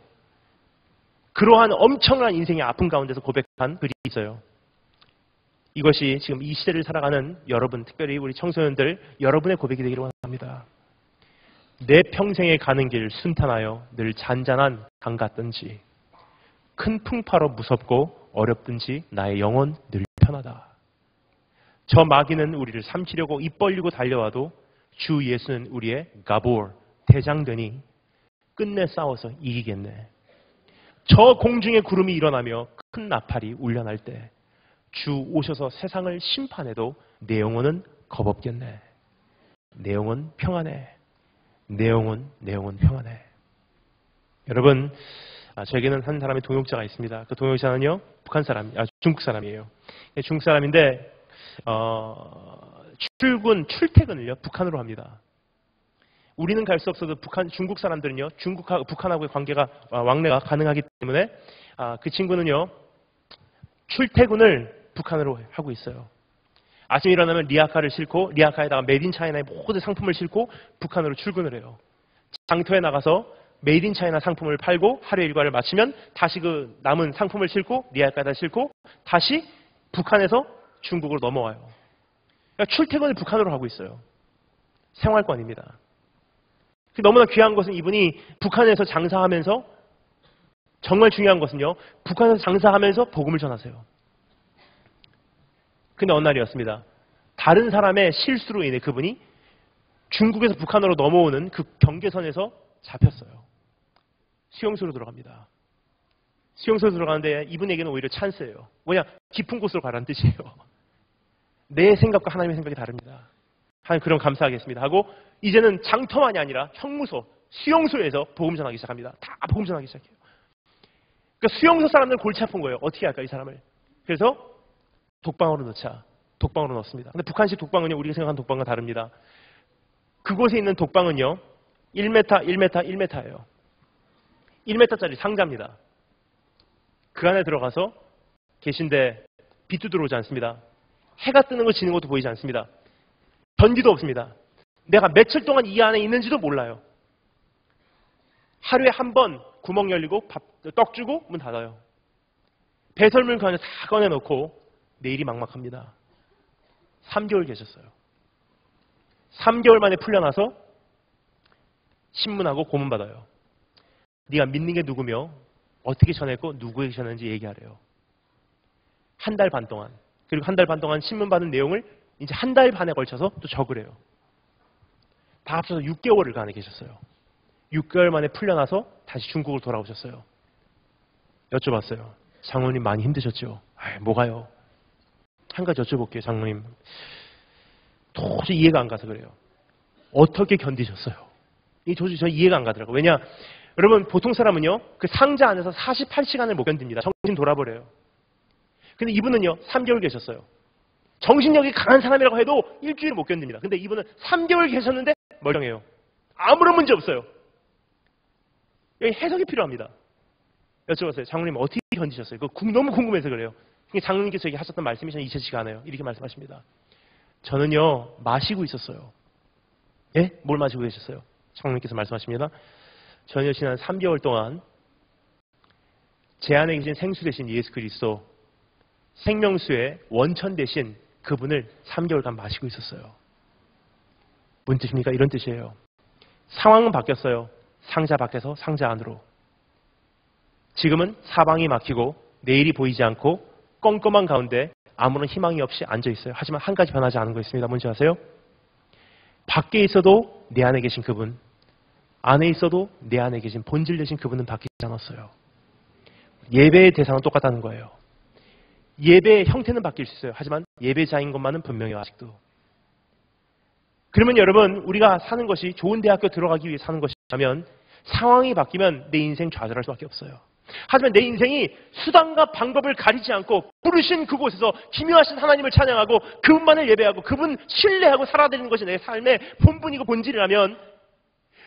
그러한 엄청난 인생의 아픔 가운데서 고백한 글이 있어요. 이것이 지금 이 시대를 살아가는 여러분, 특별히 우리 청소년들 여러분의 고백이 되기를 원합니다. 내 평생에 가는 길 순탄하여 늘 잔잔한 강 같든지 큰 풍파로 무섭고 어렵든지 나의 영혼 늘 편하다. 저 마귀는 우리를 삼키려고 입 벌리고 달려와도 주 예수는 우리의 가볼, 대장되니 끝내 싸워서 이기겠네. 저 공중의 구름이 일어나며 큰 나팔이 울려날 때 주 오셔서 세상을 심판해도 내 영혼은 겁없겠네. 내 영혼 평안해. 내 영혼 평안해. 여러분, 저에게는 한 사람의 동역자가 있습니다. 그 동역자는요, 중국 사람이에요. 중국 사람인데 출퇴근을요 북한으로 합니다. 우리는 갈 수 없어도 중국 사람들은요 북한하고의 관계가 왕래가 가능하기 때문에 그 친구는요 출퇴근을 북한으로 하고 있어요. 아침에 일어나면 리아카를 싣고 리아카에다가 메이드 인 차이나의 모든 상품을 싣고 북한으로 출근을 해요. 장터에 나가서 메이드 인 차이나 상품을 팔고 하루 일과를 마치면 다시 그 남은 상품을 싣고 리아카에다 싣고 다시 북한에서 중국으로 넘어와요. 그러니까 출퇴근을 북한으로 하고 있어요. 생활권입니다. 너무나 귀한 것은 이분이 북한에서 장사하면서 정말 중요한 것은요. 북한에서 장사하면서 복음을 전하세요. 근데 어느 날이었습니다. 다른 사람의 실수로 인해 그분이 중국에서 북한으로 넘어오는 그 경계선에서 잡혔어요. 수용소로 들어갑니다. 수용소로 들어가는데 이분에게는 오히려 찬스예요. 뭐냐? 깊은 곳으로 가라는 뜻이에요. 내 생각과 하나님의 생각이 다릅니다. 하나님 그럼 감사하겠습니다 하고 이제는 장터만이 아니라 형무소, 수용소에서 복음 전하기 시작합니다. 다 복음 전하기 시작해요. 그러니까 수용소 사람들은 골치 아픈 거예요. 어떻게 할까 이 사람을. 그래서 독방으로 넣자. 독방으로 넣습니다. 근데 북한식 독방은요 우리가 생각하는 독방과 다릅니다. 그곳에 있는 독방은요 1m예요. 1m짜리 상자입니다. 그 안에 들어가서 계신데 빛도 들어오지 않습니다. 해가 뜨는 거 지는 것도 보이지 않습니다. 전기도 없습니다. 내가 며칠 동안 이 안에 있는지도 몰라요. 하루에 한 번 구멍 열리고 떡 주고 문 닫아요. 배설물 그 안에 다 꺼내놓고 내일이 막막합니다. 3개월 계셨어요. 3개월 만에 풀려나서 신문하고 고문 받아요. 네가 믿는 게 누구며 어떻게 전했고 누구에게 전했는지 얘기하래요. 한 달 반 동안. 그리고 한 달 반 동안 신문 받은 내용을 이제 한 달 반에 걸쳐서 또 적으래요. 다 합쳐서 6개월을 그 안에 계셨어요. 6개월 만에 풀려나서 다시 중국으로 돌아오셨어요. 여쭤봤어요. 장로님 많이 힘드셨죠? 뭐가요? 한 가지 여쭤볼게요. 장로님. 도저히 이해가 안 가서 그래요. 어떻게 견디셨어요? 이 도저히 저 이해가 안 가더라고요. 왜냐? 여러분 보통 사람은요. 그 상자 안에서 48시간을 못 견딥니다. 정신 돌아버려요. 근데 이분은요 3개월 계셨어요. 정신력이 강한 사람이라고 해도 일주일 못 견딥니다. 근데 이분은 3개월 계셨는데 멀쩡해요. 아무런 문제 없어요. 여기 해석이 필요합니다. 여쭤봤어요. 장로님 어떻게 견디셨어요? 그거 너무 궁금해서 그래요. 장로님께서 여기 하셨던 말씀이 저는 잊혀지지가 않아요. 이렇게 말씀하십니다. 저는요 마시고 있었어요. 예? 뭘 마시고 계셨어요? 장로님께서 말씀하십니다. 저는요 지난 3개월 동안 제 안에 계신 생수 대신 예수 그리스도, 생명수의 원천 대신 그분을 3개월간 마시고 있었어요. 뭔 뜻입니까? 이런 뜻이에요. 상황은 바뀌었어요. 상자 밖에서 상자 안으로. 지금은 사방이 막히고 내일이 보이지 않고 껌껌한 가운데 아무런 희망이 없이 앉아 있어요. 하지만 한 가지 변하지 않은 거 있습니다. 뭔지 아세요? 밖에 있어도 내 안에 계신 그분, 안에 있어도 내 안에 계신 본질 되신 그분은 바뀌지 않았어요. 예배의 대상은 똑같다는 거예요. 예배의 형태는 바뀔 수 있어요. 하지만 예배자인 것만은 분명해요. 아직도. 그러면 여러분, 우리가 사는 것이 좋은 대학교 들어가기 위해 사는 것이라면 상황이 바뀌면 내 인생 좌절할 수밖에 없어요. 하지만 내 인생이 수단과 방법을 가리지 않고 부르신 그곳에서 기묘하신 하나님을 찬양하고 그분만을 예배하고 그분 신뢰하고 살아내는 것이 내 삶의 본분이고 본질이라면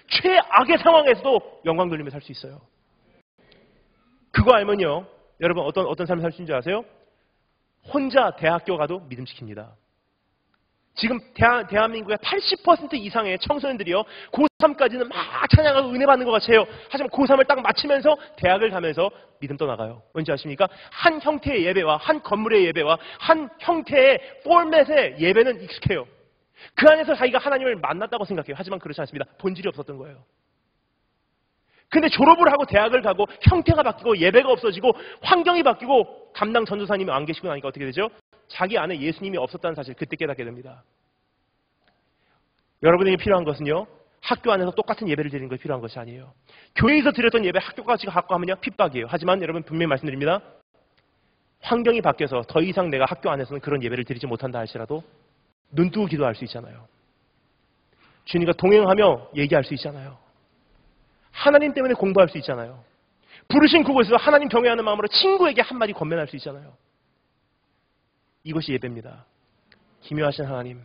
최악의 상황에서도 영광 돌리며 살 수 있어요. 그거 알면요, 여러분 어떤 삶을 살 수 있는 줄 아세요? 혼자 대학교 가도 믿음 지킵니다. 지금 대한민국의 80% 이상의 청소년들이요, 고3까지는 막 찬양하고 은혜 받는 것 같아요. 하지만 고3을 딱 마치면서 대학을 가면서 믿음 떠나가요. 뭔지 아십니까? 한 형태의 예배와 한 건물의 예배와 한 형태의 포맷의 예배는 익숙해요. 그 안에서 자기가 하나님을 만났다고 생각해요. 하지만 그렇지 않습니다. 본질이 없었던 거예요. 근데 졸업을 하고 대학을 가고 형태가 바뀌고 예배가 없어지고 환경이 바뀌고 담당 전도사님이 안 계시고 나니까 어떻게 되죠? 자기 안에 예수님이 없었다는 사실 그때 깨닫게 됩니다. 여러분에게 필요한 것은요, 학교 안에서 똑같은 예배를 드리는 것이 필요한 것이 아니에요. 교회에서 드렸던 예배 학교까지 갖고 하면요 핍박이에요. 하지만 여러분 분명히 말씀드립니다. 환경이 바뀌어서 더 이상 내가 학교 안에서는 그런 예배를 드리지 못한다 할지라도 눈 뜨고 기도할 수 있잖아요. 주님과 동행하며 얘기할 수 있잖아요. 하나님 때문에 공부할 수 있잖아요. 부르신 그곳에서 하나님 경외하는 마음으로 친구에게 한마디 권면할 수 있잖아요. 이것이 예배입니다. 기묘하신 하나님,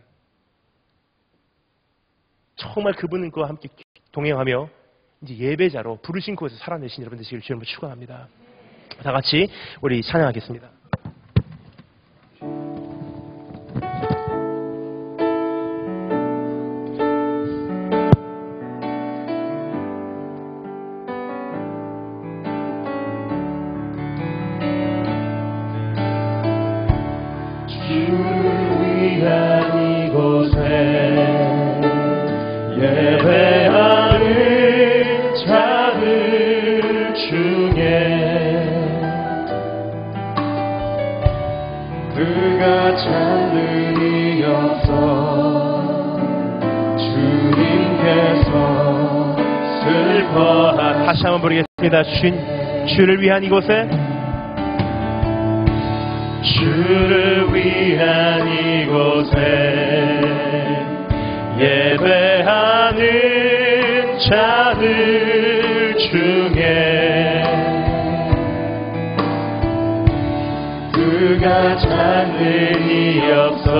정말 그분과 함께 동행하며 이제 예배자로 부르신 그곳에서 살아내신 여러분 되시길 주님으로 축원합니다. 다 같이 우리 찬양하겠습니다. 다시 한번 부르겠습니다. 주를 위한 이곳에, 주를 위한 이곳에 예배하는 자들 중에 그가 찾는 이 없어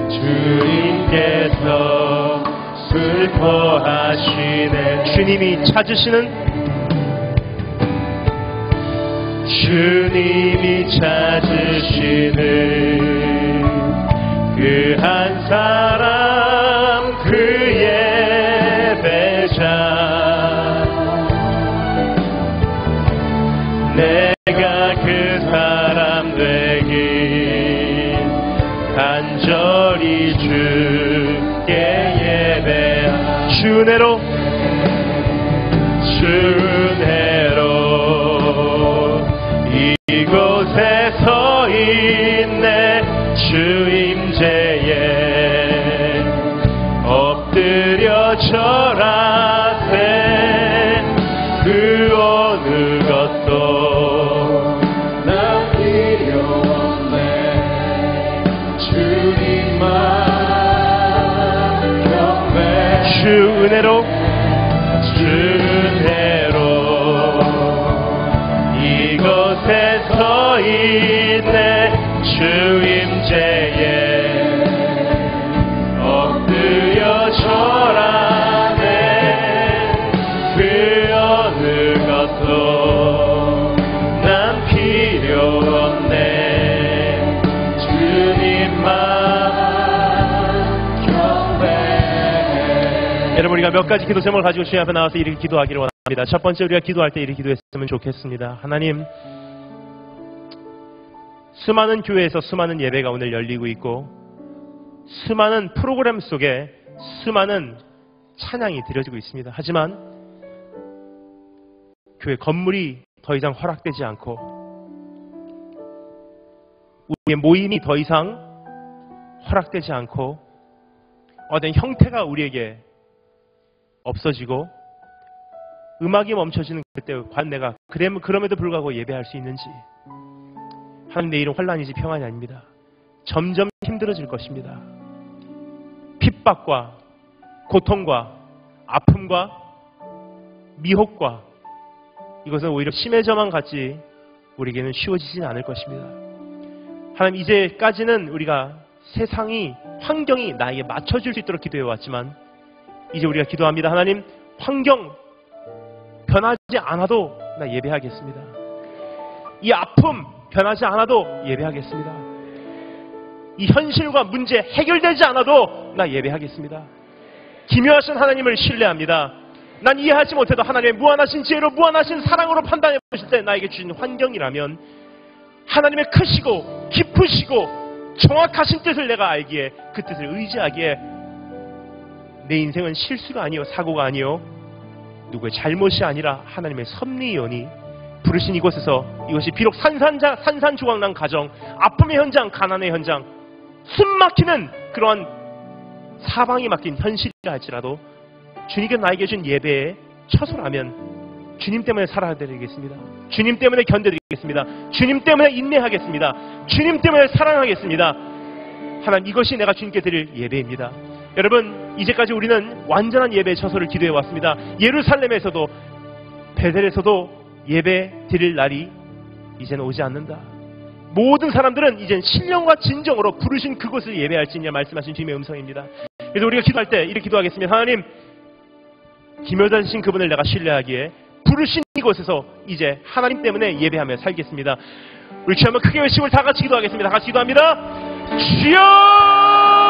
주님께서 슬퍼하시네. 주님이 찾으시는, 주님이 찾으시는 그 한 사람, 그 예배자, 내가 그 사람 되길 간절히 주께 예배하. 주내로 이곳에 서 있네. 주 임재에 엎드려 절하세. 그 어느 것도 난 필요 없네. 주님만 경배. 주 은혜로 이곳에 서 서 있네 주임제에 엎드려 절하네 그 어느 것도 난 필요 없네 주님만 경배. 여러분 우리가 몇 가지 기도 제목을 가지고 주님 앞에 나와서 이렇게 기도하기를 원합니다. 첫 번째 우리가 기도할 때 이렇게 기도했으면 좋겠습니다. 하나님 수많은 교회에서 수많은 예배가 오늘 열리고 있고 수많은 프로그램 속에 수많은 찬양이 드려지고 있습니다. 하지만 교회 건물이 더 이상 허락되지 않고 우리의 모임이 더 이상 허락되지 않고 어떤 형태가 우리에게 없어지고 음악이 멈춰지는 그때 과연 내가 그럼에도 불구하고 예배할 수 있는지 하나님 내 일은 환난이지 평안이 아닙니다. 점점 힘들어질 것입니다. 핍박과 고통과 아픔과 미혹과 이것은 오히려 심해져만 갔지 우리에게는 쉬워지지는 않을 것입니다. 하나님 이제까지는 우리가 세상이 환경이 나에게 맞춰줄 수 있도록 기도해 왔지만 이제 우리가 기도합니다. 하나님 환경 변하지 않아도 나 예배하겠습니다. 이 아픔 변하지 않아도 예배하겠습니다. 이 현실과 문제 해결되지 않아도 나 예배하겠습니다. 기묘하신 하나님을 신뢰합니다. 난 이해하지 못해도 하나님의 무한하신 지혜로 무한하신 사랑으로 판단해 보실 때 나에게 주신 환경이라면 하나님의 크시고 깊으시고 정확하신 뜻을 내가 알기에 그 뜻을 의지하기에 내 인생은 실수가 아니요 사고가 아니요 누구의 잘못이 아니라 하나님의 섭리이오니 부르신 이곳에서 이것이 비록 산산조각난 가정, 아픔의 현장, 가난의 현장, 숨막히는 그러한 사방이 막힌 현실이라 할지라도 주님께 나에게 준 예배의 처소라면 주님 때문에 살아드리겠습니다. 주님 때문에 견뎌드리겠습니다. 주님 때문에 인내하겠습니다. 주님 때문에 사랑하겠습니다. 하나님 이것이 내가 주님께 드릴 예배입니다. 여러분 이제까지 우리는 완전한 예배의 처소를 기도해 왔습니다. 예루살렘에서도 베델에서도 예배 드릴 날이 이제는 오지 않는다. 모든 사람들은 이젠 신령과 진정으로 부르신 그곳을 예배할지니라 말씀하신 주님의 음성입니다. 그래서 우리가 기도할 때 이렇게 기도하겠습니다. 하나님 기묘하신 그분을 내가 신뢰하기에 부르신 이곳에서 이제 하나님 때문에 예배하며 살겠습니다. 우리 주여 한번 크게 외치고 다 같이 기도하겠습니다. 다 같이 기도합니다. 주여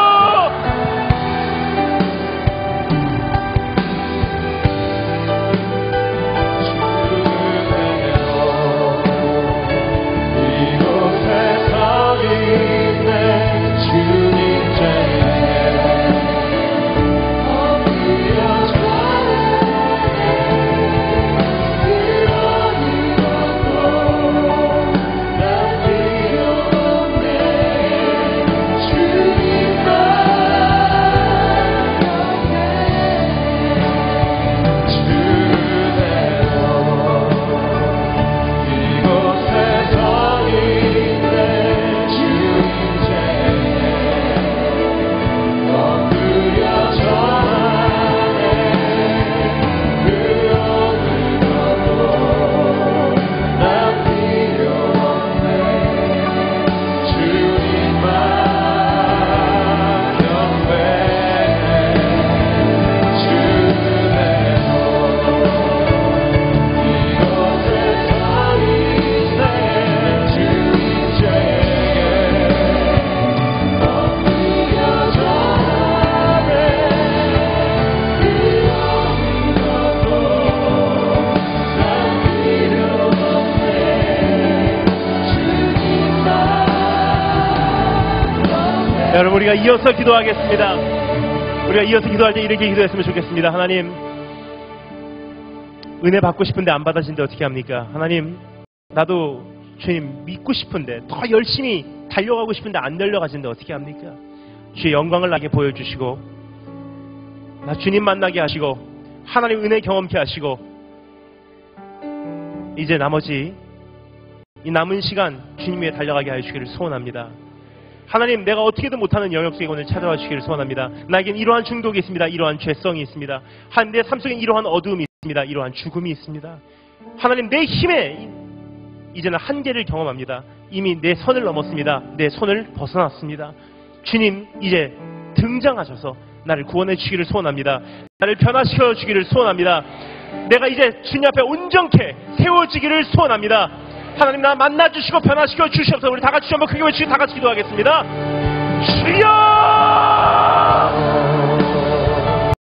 여러분 우리가 이어서 기도하겠습니다. 우리가 이어서 기도할 때 이렇게 기도했으면 좋겠습니다. 하나님 은혜 받고 싶은데 안 받아진데 어떻게 합니까? 하나님 나도 주님 믿고 싶은데 더 열심히 달려가고 싶은데 안 달려가진데 어떻게 합니까? 주의 영광을 나게 보여주시고 나 주님 만나게 하시고 하나님 은혜 경험케 하시고 이제 나머지 이 남은 시간 주님 위에 달려가게 하여 주기를 소원합니다. 하나님 내가 어떻게든 못하는 영역 속에 오늘 찾아와 주기를 소원합니다. 나에겐 이러한 중독이 있습니다. 이러한 죄성이 있습니다. 하나님 내 삶 속엔 이러한 어두움이 있습니다. 이러한 죽음이 있습니다. 하나님 내 힘에 이제는 한계를 경험합니다. 이미 내 선을 넘었습니다. 내 손을 벗어났습니다. 주님 이제 등장하셔서 나를 구원해 주기를 소원합니다. 나를 변화시켜 주기를 소원합니다. 내가 이제 주님 앞에 온전케 세워지기를 소원합니다. 하나님 나 만나주시고 변화시켜 주시옵소서. 우리 다 같이 한번 크게 외치고 다 같이 기도하겠습니다. 주여!